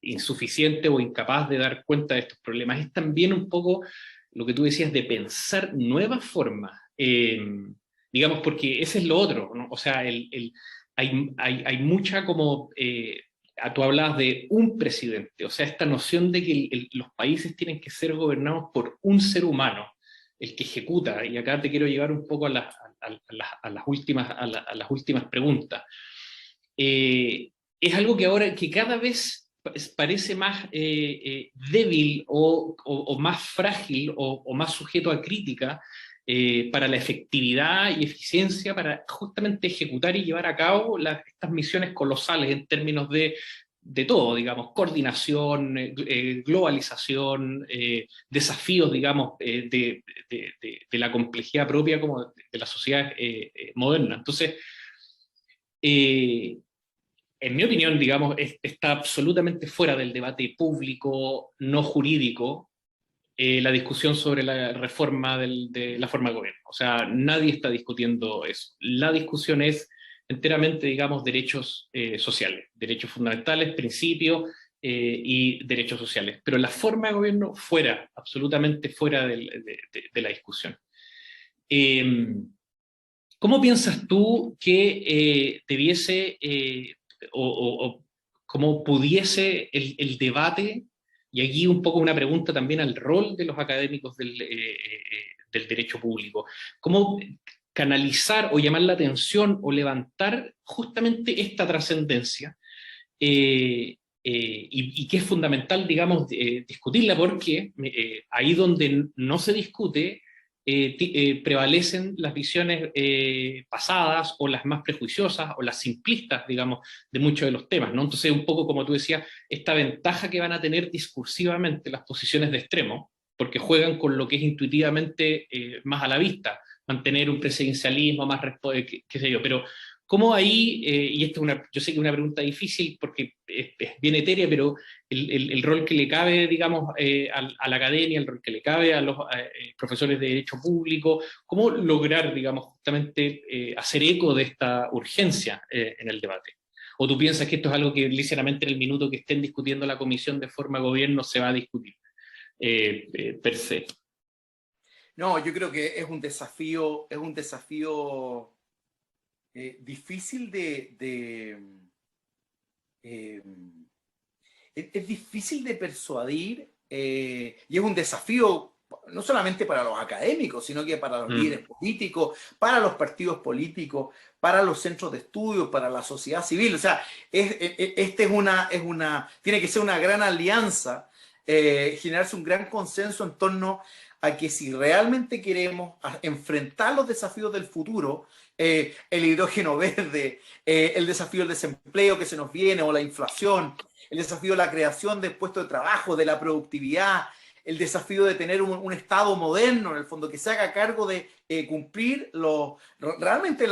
insuficiente o incapaz de dar cuenta de estos problemas. Es también un poco lo que tú decías de pensar nuevas formas, digamos, porque ese es lo otro, ¿no? O sea, hay mucha como... tú hablabas de un presidente, o sea, esta noción de que los países tienen que ser gobernados por un ser humano, el que ejecuta, y acá te quiero llevar un poco a las últimas preguntas. Es algo que ahora que cada vez parece más débil o más frágil o más sujeto a crítica para la efectividad y eficiencia para justamente ejecutar y llevar a cabo estas misiones colosales en términos de todo, digamos, coordinación, globalización, desafíos, digamos, de la complejidad propia como de la sociedad moderna. Entonces, en mi opinión, digamos, está absolutamente fuera del debate público, no jurídico, la discusión sobre la reforma de la forma de gobierno. O sea, nadie está discutiendo eso. La discusión es enteramente, digamos, derechos sociales, derechos fundamentales, principios y derechos sociales. Pero la forma de gobierno fuera, absolutamente fuera de la discusión. ¿Cómo piensas tú que debiese o cómo pudiese el debate, y aquí un poco una pregunta también al rol de los académicos del derecho público, cómo canalizar o llamar la atención o levantar justamente esta trascendencia y que es fundamental, digamos, discutirla porque ahí donde no se discute prevalecen las visiones pasadas o las más prejuiciosas o las simplistas, digamos, de muchos de los temas, ¿no? Entonces, un poco como tú decías, esta ventaja que van a tener discursivamente las posiciones de extremo, porque juegan con lo que es intuitivamente más a la vista, mantener un presidencialismo más, qué sé yo, pero ¿cómo ahí, y esta es yo sé que es una pregunta difícil porque es bien etérea, pero el rol que le cabe, digamos, a la academia, el rol que le cabe a los profesores de Derecho Público, ¿cómo lograr, digamos, justamente hacer eco de esta urgencia en el debate? ¿O tú piensas que esto es algo que lícitamente en el minuto que estén discutiendo la comisión de forma de gobierno se va a discutir per se? No, yo creo que es un desafío difícil es difícil de persuadir y es un desafío no solamente para los académicos, sino que para los líderes políticos, para los partidos políticos, para los centros de estudio, para la sociedad civil. O sea, tiene que ser una gran alianza, generarse un gran consenso en torno a que si realmente queremos enfrentar los desafíos del futuro, el hidrógeno verde, el desafío del desempleo que se nos viene o la inflación, el desafío de la creación de puestos de trabajo, de la productividad, el desafío de tener un Estado moderno, en el fondo, que se haga cargo de cumplir realmente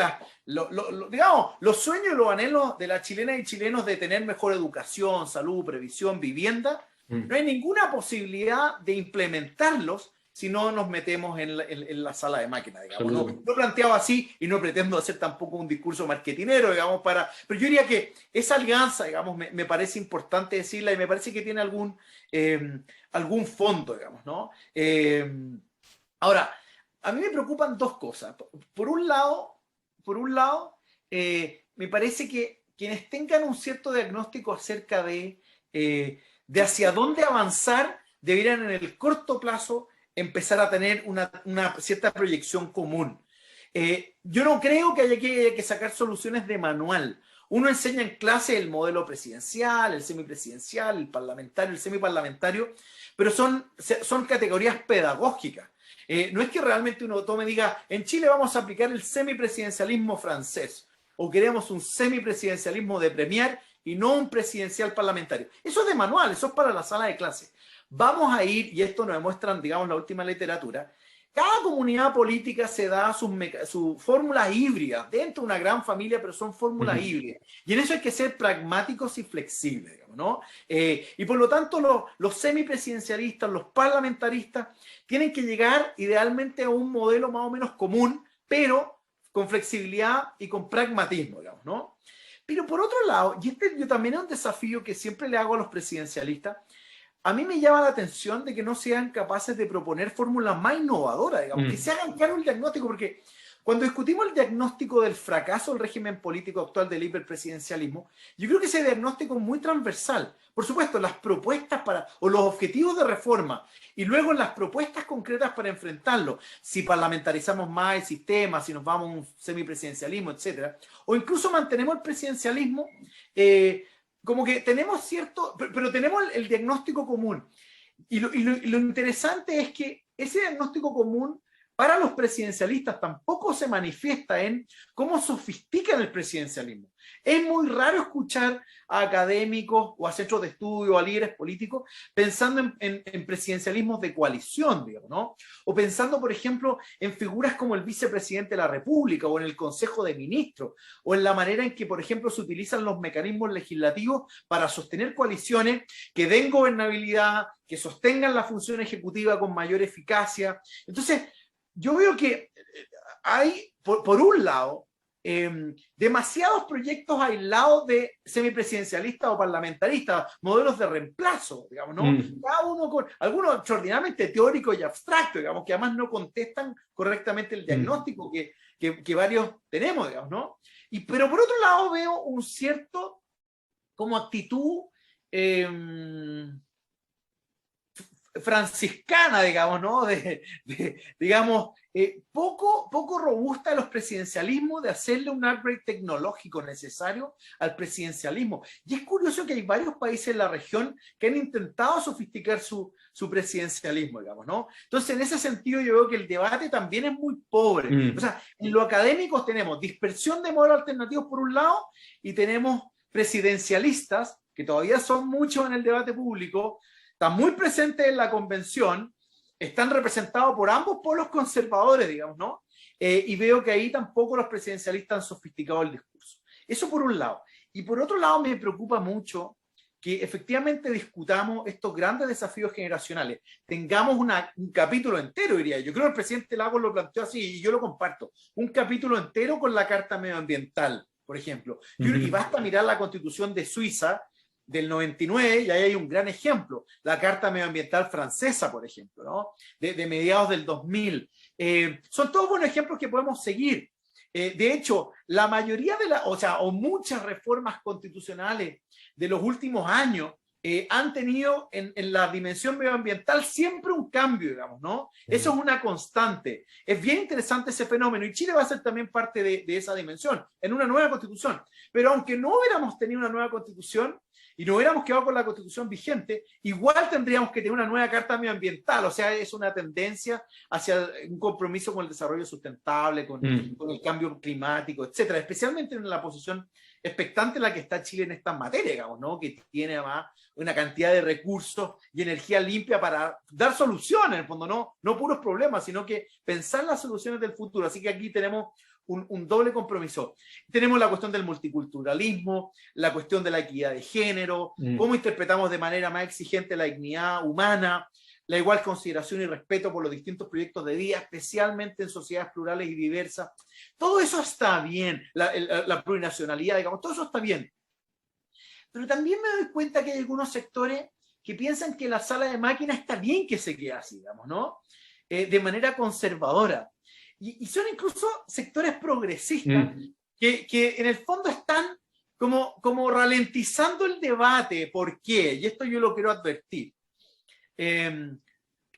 digamos, los sueños y los anhelos de las chilenas y chilenos de tener mejor educación, salud, previsión, vivienda. No hay ninguna posibilidad de implementarlos si no nos metemos en la sala de máquinas, digamos. No planteado así y no pretendo hacer tampoco un discurso marketinero, digamos, pero yo diría que esa alianza, digamos, me parece importante decirla y me parece que tiene algún fondo, digamos, ¿no? Ahora, a mí me preocupan dos cosas. Por un lado, me parece que quienes tengan un cierto diagnóstico acerca de hacia dónde avanzar, deberían en el corto plazo empezar a tener una cierta proyección común. Yo no creo que haya que sacar soluciones de manual. Uno enseña en clase el modelo presidencial, el semipresidencial, el parlamentario, el semiparlamentario, pero son categorías pedagógicas. No es que realmente uno tome y diga, en Chile vamos a aplicar el semipresidencialismo francés, o queremos un semipresidencialismo de Premier y no un presidencial parlamentario. Eso es de manual, eso es para la sala de clase. Vamos a ir, y esto nos demuestran, digamos, la última literatura, cada comunidad política se da sus fórmulas híbridas, dentro de una gran familia, pero son fórmulas híbridas. Y en eso hay que ser pragmáticos y flexibles, digamos, ¿no? Y por lo tanto, los semipresidencialistas, los parlamentaristas, tienen que llegar idealmente a un modelo más o menos común, pero con flexibilidad y con pragmatismo, digamos, ¿no? Pero por otro lado, y yo también es un desafío que siempre le hago a los presidencialistas, a mí me llama la atención de que no sean capaces de proponer fórmulas más innovadoras, digamos, que se hagan claro el diagnóstico, porque cuando discutimos el diagnóstico del fracaso del régimen político actual del hiperpresidencialismo, yo creo que ese diagnóstico es muy transversal. Por supuesto, las propuestas o los objetivos de reforma y luego las propuestas concretas para enfrentarlo, si parlamentarizamos más el sistema, si nos vamos a un semipresidencialismo, etcétera, o incluso mantenemos el presidencialismo, como que tenemos pero tenemos el diagnóstico común. Y lo interesante es que ese diagnóstico común para los presidencialistas tampoco se manifiesta en cómo sofistican el presidencialismo. Es muy raro escuchar a académicos o a centros de estudio o a líderes políticos pensando en presidencialismos de coalición, digamos, ¿no? O pensando, por ejemplo, en figuras como el vicepresidente de la República o en el Consejo de Ministros, o en la manera en que, por ejemplo, se utilizan los mecanismos legislativos para sostener coaliciones que den gobernabilidad, que sostengan la función ejecutiva con mayor eficacia. Entonces, yo veo que hay, por un lado, demasiados proyectos aislados de semipresidencialistas o parlamentaristas, modelos de reemplazo, digamos, ¿no? Cada uno con algunos extraordinariamente teóricos y abstractos, digamos, que además no contestan correctamente el diagnóstico que varios tenemos, digamos, ¿no? Pero por otro lado veo un cierto como actitud franciscana, digamos, ¿no? Digamos, poco robusta de los presidencialismos, de hacerle un upgrade tecnológico necesario al presidencialismo. Y es curioso que hay varios países en la región que han intentado sofisticar su presidencialismo, digamos, ¿no? Entonces, en ese sentido, yo veo que el debate también es muy pobre. O sea, en lo académico tenemos dispersión de modelos alternativos por un lado y tenemos presidencialistas, que todavía son muchos en el debate público, están muy presentes en la convención, están representados por ambos polos conservadores, digamos, ¿no? Y veo que ahí tampoco los presidencialistas han sofisticado el discurso. Eso por un lado. Y por otro lado me preocupa mucho que efectivamente discutamos estos grandes desafíos generacionales. Tengamos un capítulo entero, diría yo. Creo que el presidente Lagos lo planteó así y yo lo comparto. Un capítulo entero con la Carta Medioambiental, por ejemplo. Y basta mirar la Constitución de Suiza, del 99, y ahí hay un gran ejemplo, la Carta Medioambiental francesa, por ejemplo, ¿no? de mediados del 2000. Son todos buenos ejemplos que podemos seguir. De hecho, la mayoría o muchas reformas constitucionales de los últimos años han tenido en la dimensión medioambiental siempre un cambio, digamos, ¿no? Eso es una constante. Es bien interesante ese fenómeno y Chile va a ser también parte de esa dimensión, en una nueva constitución. Pero aunque no hubiéramos tenido una nueva constitución, y nos hubiéramos quedado con la constitución vigente, igual tendríamos que tener una nueva carta medioambiental, o sea, es una tendencia hacia un compromiso con el desarrollo sustentable, con el cambio climático, etcétera, especialmente en la posición expectante en la que está Chile en esta materia, digamos, ¿no? Que tiene además una cantidad de recursos y energía limpia para dar soluciones, en el fondo, no puros problemas, sino que pensar las soluciones del futuro. Así que aquí tenemos un doble compromiso. Tenemos la cuestión del multiculturalismo, la cuestión de la equidad de género, cómo interpretamos de manera más exigente la dignidad humana, la igual consideración y respeto por los distintos proyectos de vida, especialmente en sociedades plurales y diversas. Todo eso está bien, la plurinacionalidad, digamos, todo eso está bien. Pero también me doy cuenta que hay algunos sectores que piensan que la sala de máquinas está bien que se quede así, digamos, ¿no? De manera conservadora. Y son incluso sectores progresistas que en el fondo están como ralentizando el debate. ¿Por qué? Y esto yo lo quiero advertir.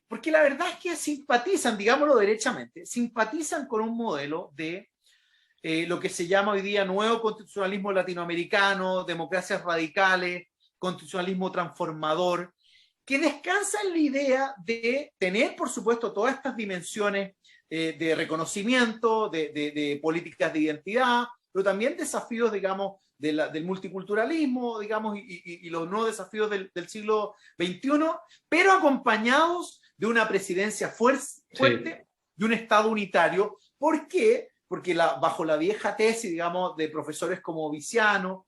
Porque la verdad es que simpatizan, digámoslo derechamente, simpatizan con un modelo de lo que se llama hoy día nuevo constitucionalismo latinoamericano, democracias radicales, constitucionalismo transformador, que descansa en la idea de tener, por supuesto, todas estas dimensiones de reconocimiento, de políticas de identidad, pero también desafíos, digamos, del multiculturalismo, digamos, y los nuevos desafíos del siglo XXI, pero acompañados de una presidencia fuerte, sí, de un Estado unitario. ¿Por qué? Porque bajo la vieja tesis, digamos, de profesores como Viciano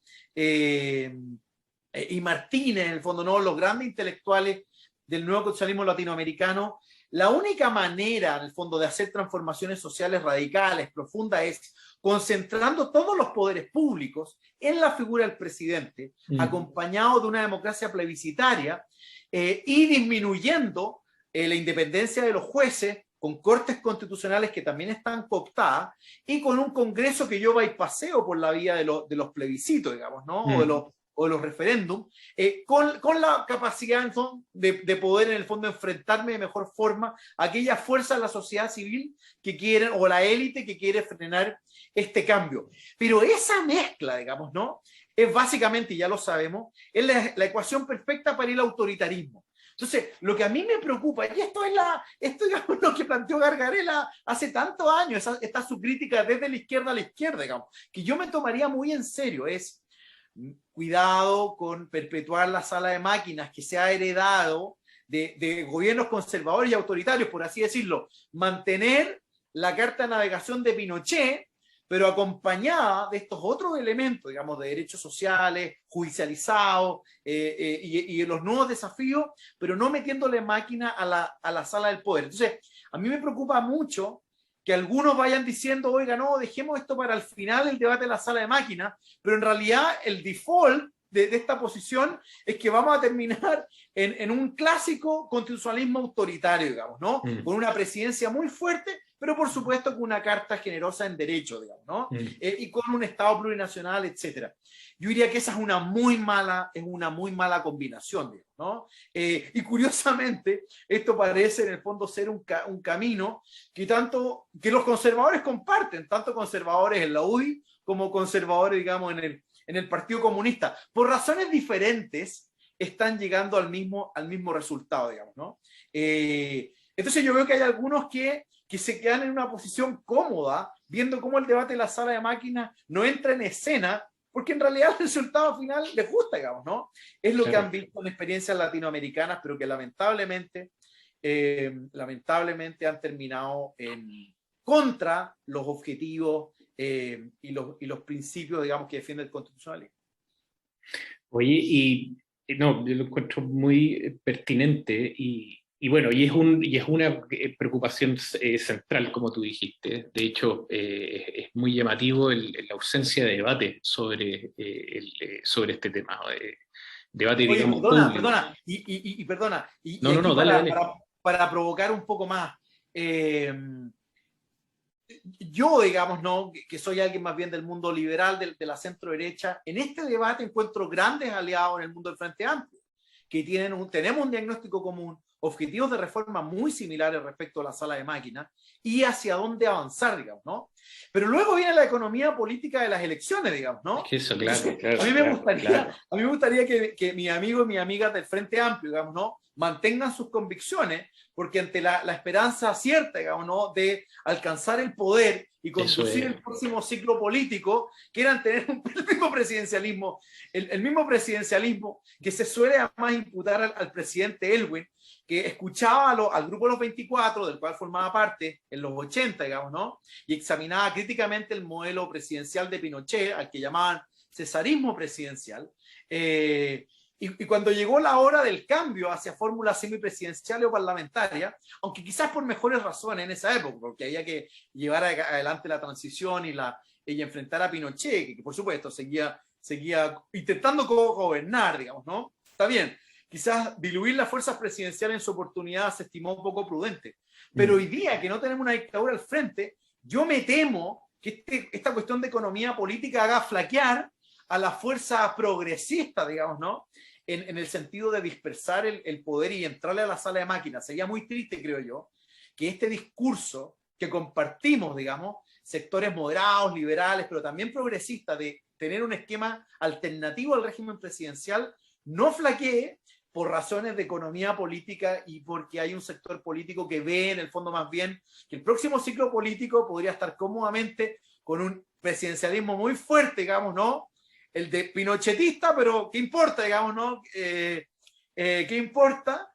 y Martínez, en el fondo, ¿no?, los grandes intelectuales del nuevo constitucionalismo latinoamericano, la única manera, en el fondo, de hacer transformaciones sociales radicales, profundas, es concentrando todos los poderes públicos en la figura del presidente, acompañado de una democracia plebiscitaria, y disminuyendo la independencia de los jueces, con cortes constitucionales que también están cooptadas, y con un Congreso que yo bypaseo por la vía de los plebiscitos, digamos, ¿no? O de los referéndums, con la capacidad en fondo, de poder en el fondo enfrentarme de mejor forma a aquellas fuerzas de la sociedad civil que quieren, o la élite que quiere frenar este cambio. Pero esa mezcla, digamos, ¿no?, es básicamente, y ya lo sabemos, es la ecuación perfecta para el autoritarismo. Entonces, lo que a mí me preocupa, y esto es lo que planteó Gargarella hace tantos años, esta su crítica desde la izquierda a la izquierda, digamos, que yo me tomaría muy en serio, es cuidado con perpetuar la sala de máquinas que se ha heredado de gobiernos conservadores y autoritarios, por así decirlo, mantener la carta de navegación de Pinochet, pero acompañada de estos otros elementos, digamos, de derechos sociales, judicializados, y los nuevos desafíos, pero no metiéndole máquina a la sala del poder. Entonces, a mí me preocupa mucho que algunos vayan diciendo, oiga, no, dejemos esto para el final del debate de la sala de máquinas, pero en realidad el default de esta posición es que vamos a terminar en un clásico constitucionalismo autoritario, digamos, ¿no? Con una presidencia muy fuerte, pero por supuesto con una carta generosa en derecho, digamos, ¿no? Y con un Estado plurinacional, etcétera. Yo diría que esa es una muy mala combinación, digamos, ¿no? Y curiosamente, esto parece en el fondo ser un camino que los conservadores comparten, tanto conservadores en la UDI como conservadores, digamos, en el Partido Comunista. Por razones diferentes, están llegando al mismo resultado, digamos, ¿no? Entonces yo veo que hay algunos que se quedan en una posición cómoda, viendo cómo el debate de la sala de máquinas no entra en escena, porque en realidad el resultado final les gusta, digamos, ¿no? Es lo que han visto en experiencias latinoamericanas, pero que lamentablemente han terminado contra los objetivos y los principios, digamos, que defiende el constitucionalismo. Oye, no, yo lo encuentro muy pertinente y bueno, y es una preocupación central, como tú dijiste. De hecho, es muy llamativo la ausencia de debate sobre este tema. Debate, Oye, digamos, perdona, público. perdona. No, dale. Para provocar un poco más, yo, digamos, ¿no?, que soy alguien más bien del mundo liberal, de la centro derecha, en este debate encuentro grandes aliados en el mundo del Frente Amplio, que tenemos un diagnóstico común, objetivos de reforma muy similares respecto a la sala de máquinas y hacia dónde avanzar, digamos, ¿no? Pero luego viene la economía política de las elecciones, digamos, ¿no? Es que eso, claro. A mí me gustaría que mis amigos y mis amigas del Frente Amplio, digamos, ¿no?, mantengan sus convicciones, porque ante la esperanza cierta, digamos, ¿no?, de alcanzar el poder y conducir el próximo ciclo político, quieran tener el mismo presidencialismo, el mismo presidencialismo que se suele además imputar al presidente Elwin, que escuchaba al grupo de los 24, del cual formaba parte en los 80, digamos, ¿no?, y examinaba críticamente el modelo presidencial de Pinochet, al que llamaban cesarismo presidencial, Y cuando llegó la hora del cambio hacia fórmulas semipresidenciales o parlamentarias, aunque quizás por mejores razones en esa época, porque había que llevar adelante la transición y enfrentar a Pinochet, que por supuesto seguía intentando gobernar, digamos, ¿no? Está bien, quizás diluir las fuerzas presidenciales en su oportunidad se estimó un poco prudente, pero hoy día que no tenemos una dictadura al frente, yo me temo que esta cuestión de economía política haga flaquear a la fuerza progresista, digamos, ¿no? En el sentido de dispersar el poder y entrarle a la sala de máquinas. Sería muy triste, creo yo, que este discurso que compartimos, digamos, sectores moderados, liberales, pero también progresistas, de tener un esquema alternativo al régimen presidencial, no flaquee por razones de economía política y porque hay un sector político que ve en el fondo más bien que el próximo ciclo político podría estar cómodamente con un presidencialismo muy fuerte, digamos, ¿no? El de pinochetista, pero ¿qué importa, digamos, no? ¿Qué importa?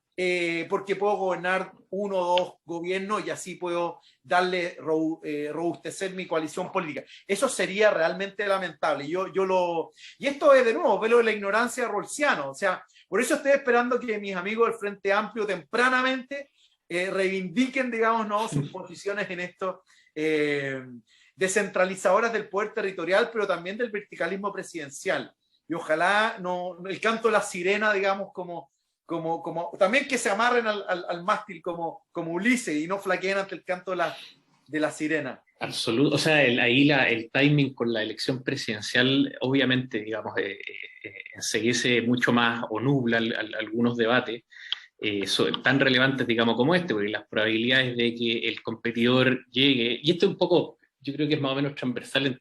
Porque puedo gobernar uno o dos gobiernos y así puedo robustecer mi coalición política. Eso sería realmente lamentable. Y esto es, de nuevo, velo de la ignorancia rolsiano. O sea, por eso estoy esperando que mis amigos del Frente Amplio tempranamente reivindiquen, digamos, ¿no? Sus posiciones en esto. Descentralizadoras del poder territorial, pero también del verticalismo presidencial. Y ojalá no el canto de la sirena, digamos, como también que se amarren al mástil como Ulises y no flaqueen ante el canto de la sirena. Absoluto, o sea, ahí el timing con la elección presidencial, obviamente, digamos, enseguece mucho más o nubla algunos debates tan relevantes, digamos, como este, porque las probabilidades de que el competidor llegue, y esto es un poco, yo creo que es más o menos transversal,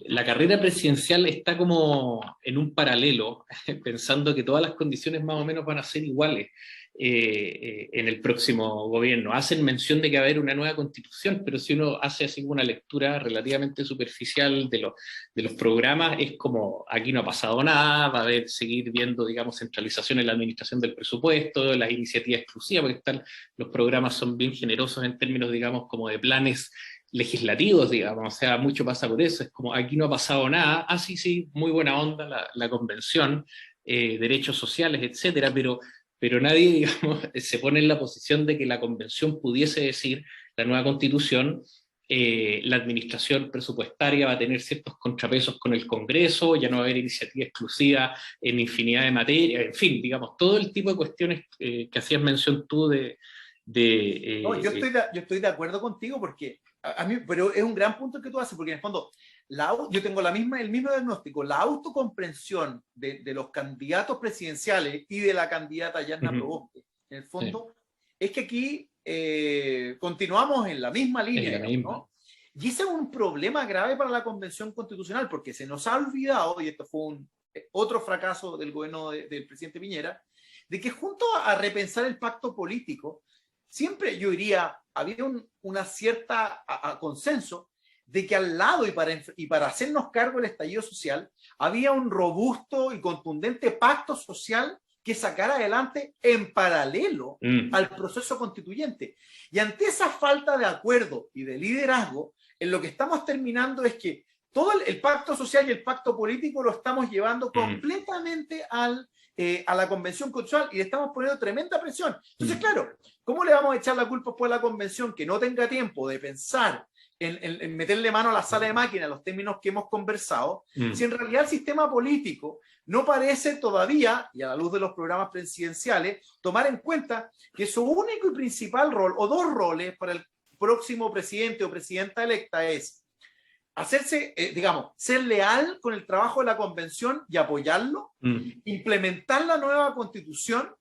la carrera presidencial está como en un paralelo, pensando que todas las condiciones más o menos van a ser iguales en el próximo gobierno. Hacen mención de que va a haber una nueva constitución, pero si uno hace así una lectura relativamente superficial de los programas, es como aquí no ha pasado nada, va a haber seguir viendo, digamos, centralización en la administración del presupuesto, las iniciativas exclusivas, porque los programas son bien generosos en términos, digamos, como de planes legislativos, digamos, o sea, mucho pasa por eso, es como aquí no ha pasado nada, sí, muy buena onda la convención, derechos sociales, etcétera, pero nadie, digamos, se pone en la posición de que la convención pudiese decir, la nueva constitución, la administración presupuestaria va a tener ciertos contrapesos con el Congreso, ya no va a haber iniciativa exclusiva en infinidad de materias, en fin, digamos, todo el tipo de cuestiones que hacías mención tú No, yo estoy de acuerdo contigo porque a mí, pero es un gran punto que tú haces, porque en el fondo yo tengo el mismo diagnóstico, la autocomprensión de los candidatos presidenciales y de la candidata Yarna Proboste, en el fondo, es que aquí continuamos en la misma línea, ¿no? Y ese es un problema grave para la Convención Constitucional, porque se nos ha olvidado, y esto fue otro fracaso del gobierno del presidente Piñera, de que junto a repensar el pacto político, siempre yo diría, había una cierta consenso de que al lado y para hacernos cargo del estallido social, había un robusto y contundente pacto social que sacara adelante en paralelo al proceso constituyente. Y ante esa falta de acuerdo y de liderazgo, en lo que estamos terminando es que todo el pacto social y el pacto político lo estamos llevando completamente a la Convención Constitucional y le estamos poniendo tremenda presión. Entonces, claro, ¿cómo le vamos a echar la culpa pues a la Convención que no tenga tiempo de pensar en meterle mano a la sala de máquina en los términos que hemos conversado, si en realidad el sistema político no parece todavía, y a la luz de los programas presidenciales, tomar en cuenta que su único y principal rol, o dos roles para el próximo presidente o presidenta electa es hacerse, digamos, ser leal con el trabajo de la convención y apoyarlo, implementar la nueva constitución,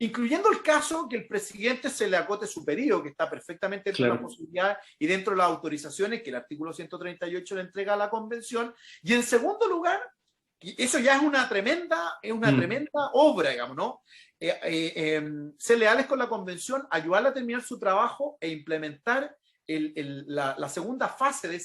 incluyendo el caso que el presidente se le acote su periodo, que está perfectamente dentro de las posibilidades y dentro de las autorizaciones que el artículo 138 le entrega a la convención. Y en segundo lugar, y eso ya es una tremenda obra, digamos, ¿no? Ser leales con la convención, ayudarla a terminar su trabajo e implementar la segunda fase de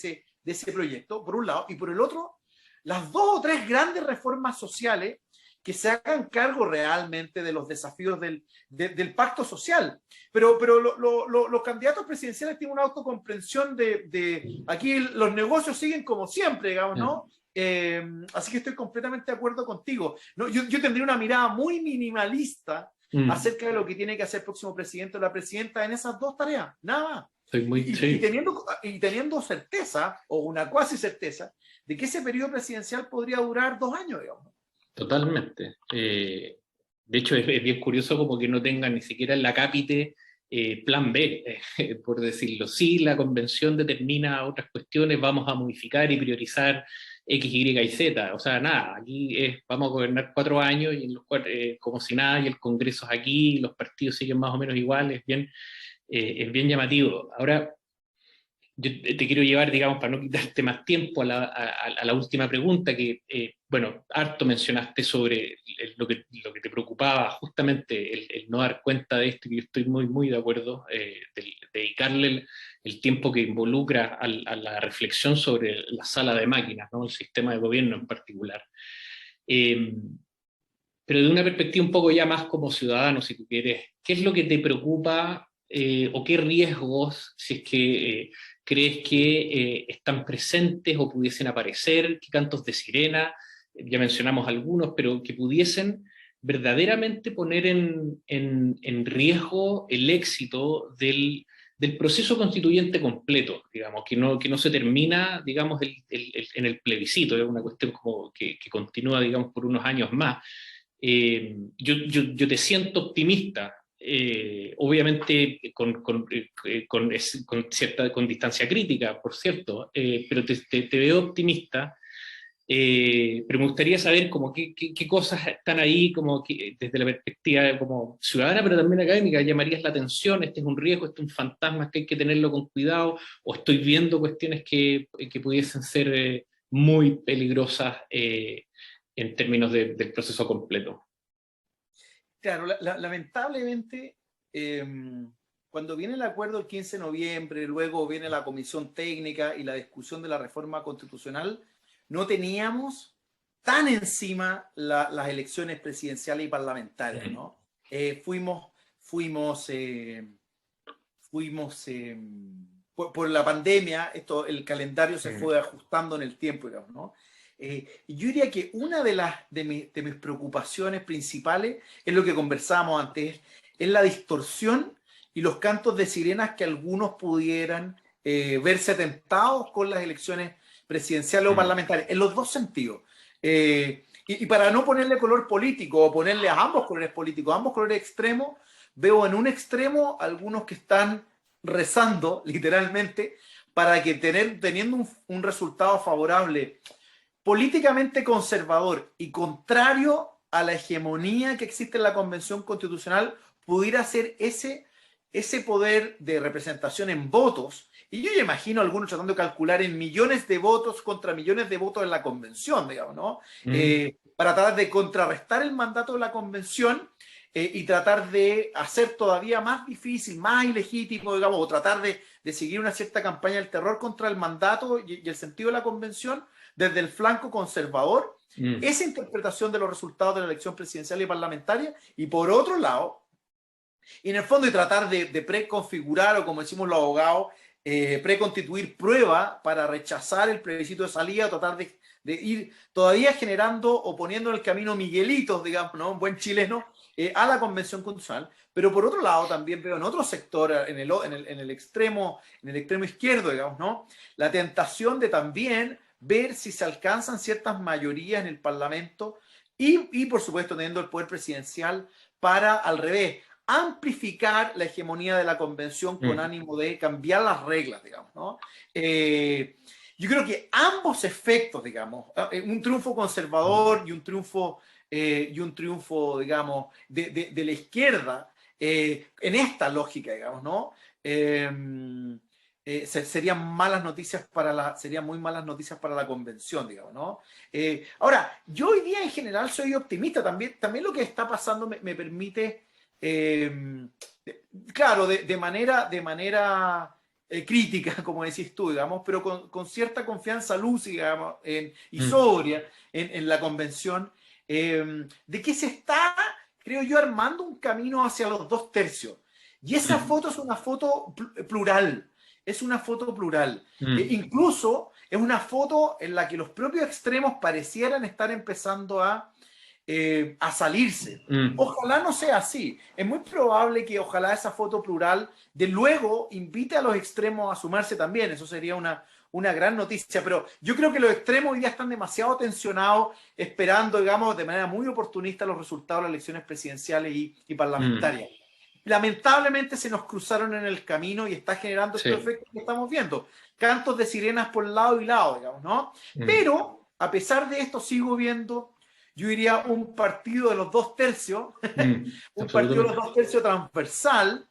ese proyecto, por un lado, y por el otro, las dos o tres grandes reformas sociales que se hagan cargo realmente de los desafíos del pacto social. Pero los candidatos presidenciales tienen una autocomprensión de aquí los negocios siguen como siempre, digamos, ¿no? Así que estoy completamente de acuerdo contigo. No, yo tendría una mirada muy minimalista acerca de lo que tiene que hacer el próximo presidente o la presidenta en esas dos tareas, nada más. Soy muy, Y teniendo certeza, o una cuasi certeza, de que ese periodo presidencial podría durar 2 años, digamos. totalmente. De hecho, es bien curioso como que no tengan ni siquiera en la cápite plan B, por decirlo. Si la convención determina otras cuestiones, vamos a modificar y priorizar X, Y y Z. O sea, nada, aquí vamos a gobernar 4 años y en los como si nada, y el Congreso es aquí, y los partidos siguen más o menos iguales, es bien llamativo. Ahora, yo te quiero llevar, digamos, para no quitarte más tiempo a la última pregunta, que, bueno, harto mencionaste sobre lo que te preocupaba, justamente el no dar cuenta de esto, y yo estoy muy, muy de acuerdo, de dedicarle el tiempo que involucra a la reflexión sobre la sala de máquinas, ¿no? El sistema de gobierno en particular. Pero de una perspectiva un poco ya más como ciudadano, si tú quieres, ¿qué es lo que te preocupa o qué riesgos, si es que crees que están presentes o pudiesen aparecer, qué cantos de sirena, ya mencionamos algunos, pero que pudiesen verdaderamente poner en riesgo el éxito del proceso constituyente completo, digamos, que no se termina, digamos, en el plebiscito, es una cuestión como que continúa, digamos, por unos años más. Yo te siento optimista, obviamente con distancia crítica, por cierto, pero te veo optimista, pero me gustaría saber como qué cosas están ahí como desde la perspectiva como ciudadana, pero también académica, llamarías la atención, este es un riesgo, este es un fantasma que hay que tenerlo con cuidado, o estoy viendo cuestiones que pudiesen ser muy peligrosas en términos del proceso completo. Claro, lamentablemente, cuando viene el acuerdo el 15 de noviembre, luego viene la comisión técnica y la discusión de la reforma constitucional, no teníamos tan encima las elecciones presidenciales y parlamentarias, ¿no? Fuimos por la pandemia, el calendario se fue ajustando en el tiempo, digamos, ¿no? Y yo diría que una de mis preocupaciones principales es lo que conversábamos antes, es la distorsión y los cantos de sirenas que algunos pudieran verse tentados con las elecciones presidenciales o parlamentarias, en los dos sentidos. Y para no ponerle color político o ponerle a ambos colores políticos, a ambos colores extremos, veo en un extremo algunos que están rezando, literalmente, para que teniendo un resultado favorable políticamente conservador y contrario a la hegemonía que existe en la Convención Constitucional, pudiera ser ese poder de representación en votos. Y yo ya imagino a algunos tratando de calcular en millones de votos contra millones de votos en la Convención, digamos, ¿no? Para tratar de contrarrestar el mandato de la Convención y tratar de hacer todavía más difícil, más ilegítimo, digamos, o tratar de seguir una cierta campaña del terror contra el mandato y el sentido de la Convención desde el flanco conservador, esa interpretación de los resultados de la elección presidencial y parlamentaria, y por otro lado, y en el fondo, y tratar de preconfigurar, o como decimos los abogados, preconstituir prueba para rechazar el plebiscito de salida, tratar de ir todavía generando o poniendo en el camino Miguelitos, digamos, ¿no? Un buen chileno, a la Convención Constitucional. Pero por otro lado, también veo en otro sector, en el extremo izquierdo, digamos, ¿no? La tentación de también ver si se alcanzan ciertas mayorías en el Parlamento y por supuesto, teniendo el poder presidencial para, al revés, amplificar la hegemonía de la Convención con ánimo de cambiar las reglas, digamos, ¿no? Yo creo que ambos efectos, digamos, un triunfo conservador y un triunfo, digamos, de la izquierda, en esta lógica, digamos, ¿no? Serían muy malas noticias para la Convención, digamos, ¿no? Ahora, yo hoy día en general soy optimista, también lo que está pasando me permite, claro, de manera crítica, como decís tú, digamos, pero con cierta confianza lúcida, digamos, y sobria en la Convención, de que se está, creo yo, armando un camino hacia los 2/3. Y esa foto es una foto plural. Es una foto plural. Incluso es una foto en la que los propios extremos parecieran estar empezando a salirse. Ojalá no sea así. Es muy probable que ojalá esa foto plural de luego invite a los extremos a sumarse también. Eso sería una gran noticia, pero yo creo que los extremos hoy día están demasiado tensionados, esperando, digamos, de manera muy oportunista los resultados de las elecciones presidenciales y parlamentarias. Lamentablemente se nos cruzaron en el camino y está generando estos efectos que estamos viendo. Cantos de sirenas por lado y lado, digamos, ¿no? Pero, a pesar de esto, sigo viendo, yo diría, un partido de los 2/3, un partido de los 2/3 transversal.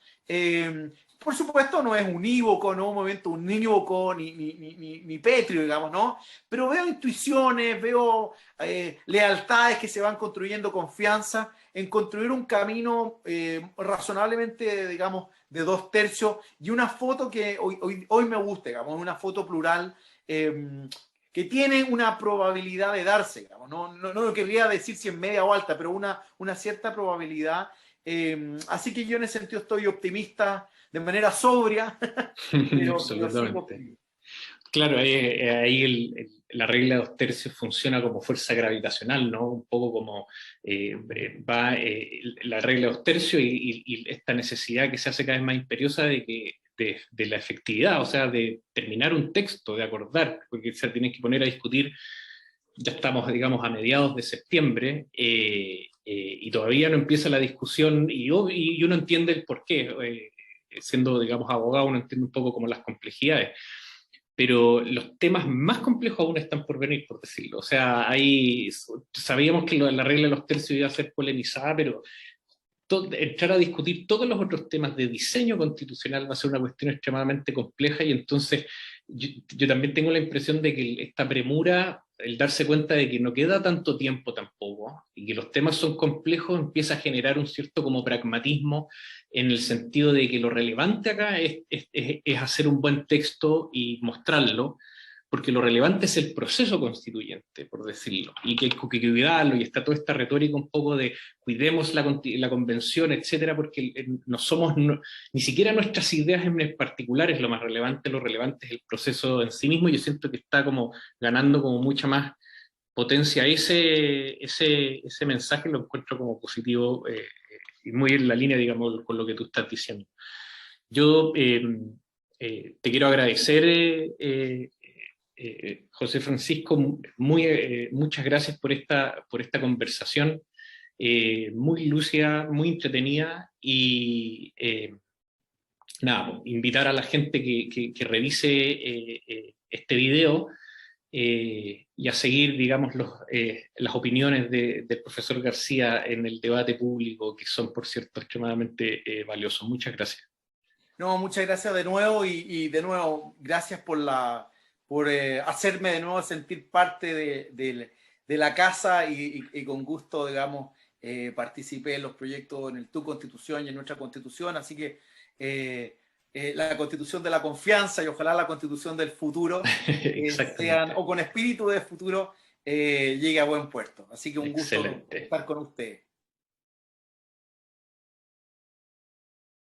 Por supuesto, no es unívoco, no un movimiento unívoco ni pétreo, digamos, ¿no? Pero veo intuiciones, veo lealtades que se van construyendo, confianza en construir un camino razonablemente, digamos, de 2/3 y una foto que hoy me gusta, digamos, una foto plural que tiene una probabilidad de darse, digamos. No lo querría decir si en media o alta, pero una cierta probabilidad. Así que yo en ese sentido estoy optimista de manera sobria, pero absolutamente. Claro, ahí la regla de 2/3 funciona como fuerza gravitacional, ¿no? Un poco como va la regla de 2/3 y esta necesidad que se hace cada vez más imperiosa de la efectividad, o sea, de terminar un texto, de acordar, porque se tienen que poner a discutir. Ya estamos, digamos, a mediados de septiembre y todavía no empieza la discusión y uno entiende el porqué. Siendo, digamos, abogado, uno entiende un poco como las complejidades, pero los temas más complejos aún están por venir, por decirlo. O sea, sabíamos que la regla de los tercios iba a ser polemizada, pero entrar a discutir todos los otros temas de diseño constitucional va a ser una cuestión extremadamente compleja y entonces yo también tengo la impresión de que esta premura, el darse cuenta de que no queda tanto tiempo tampoco y que los temas son complejos, empieza a generar un cierto como pragmatismo en el sentido de que lo relevante acá es hacer un buen texto y mostrarlo, porque lo relevante es el proceso constituyente, por decirlo, y que hay que cuidarlo, y está toda esta retórica un poco de cuidemos la convención, etcétera, porque no somos, ni siquiera nuestras ideas en particular es lo más relevante, lo relevante es el proceso en sí mismo, y yo siento que está como ganando como mucha más potencia ese mensaje, lo encuentro como positivo y muy en la línea, digamos, con lo que tú estás diciendo. Yo te quiero agradecer, José Francisco, muchas gracias por esta conversación, muy lúcida, muy entretenida y nada, invitar a la gente que revise este video y a seguir, digamos, las opiniones del profesor García en el debate público, que son, por cierto, extremadamente valiosos. Muchas gracias. No, muchas gracias de nuevo y de nuevo, gracias por hacerme de nuevo sentir parte de la casa y con gusto, digamos, participé en los proyectos en Tu Constitución y en nuestra Constitución, así que la Constitución de la confianza y ojalá la Constitución del futuro o con espíritu de futuro llegue a buen puerto. Así que un gusto estar con ustedes.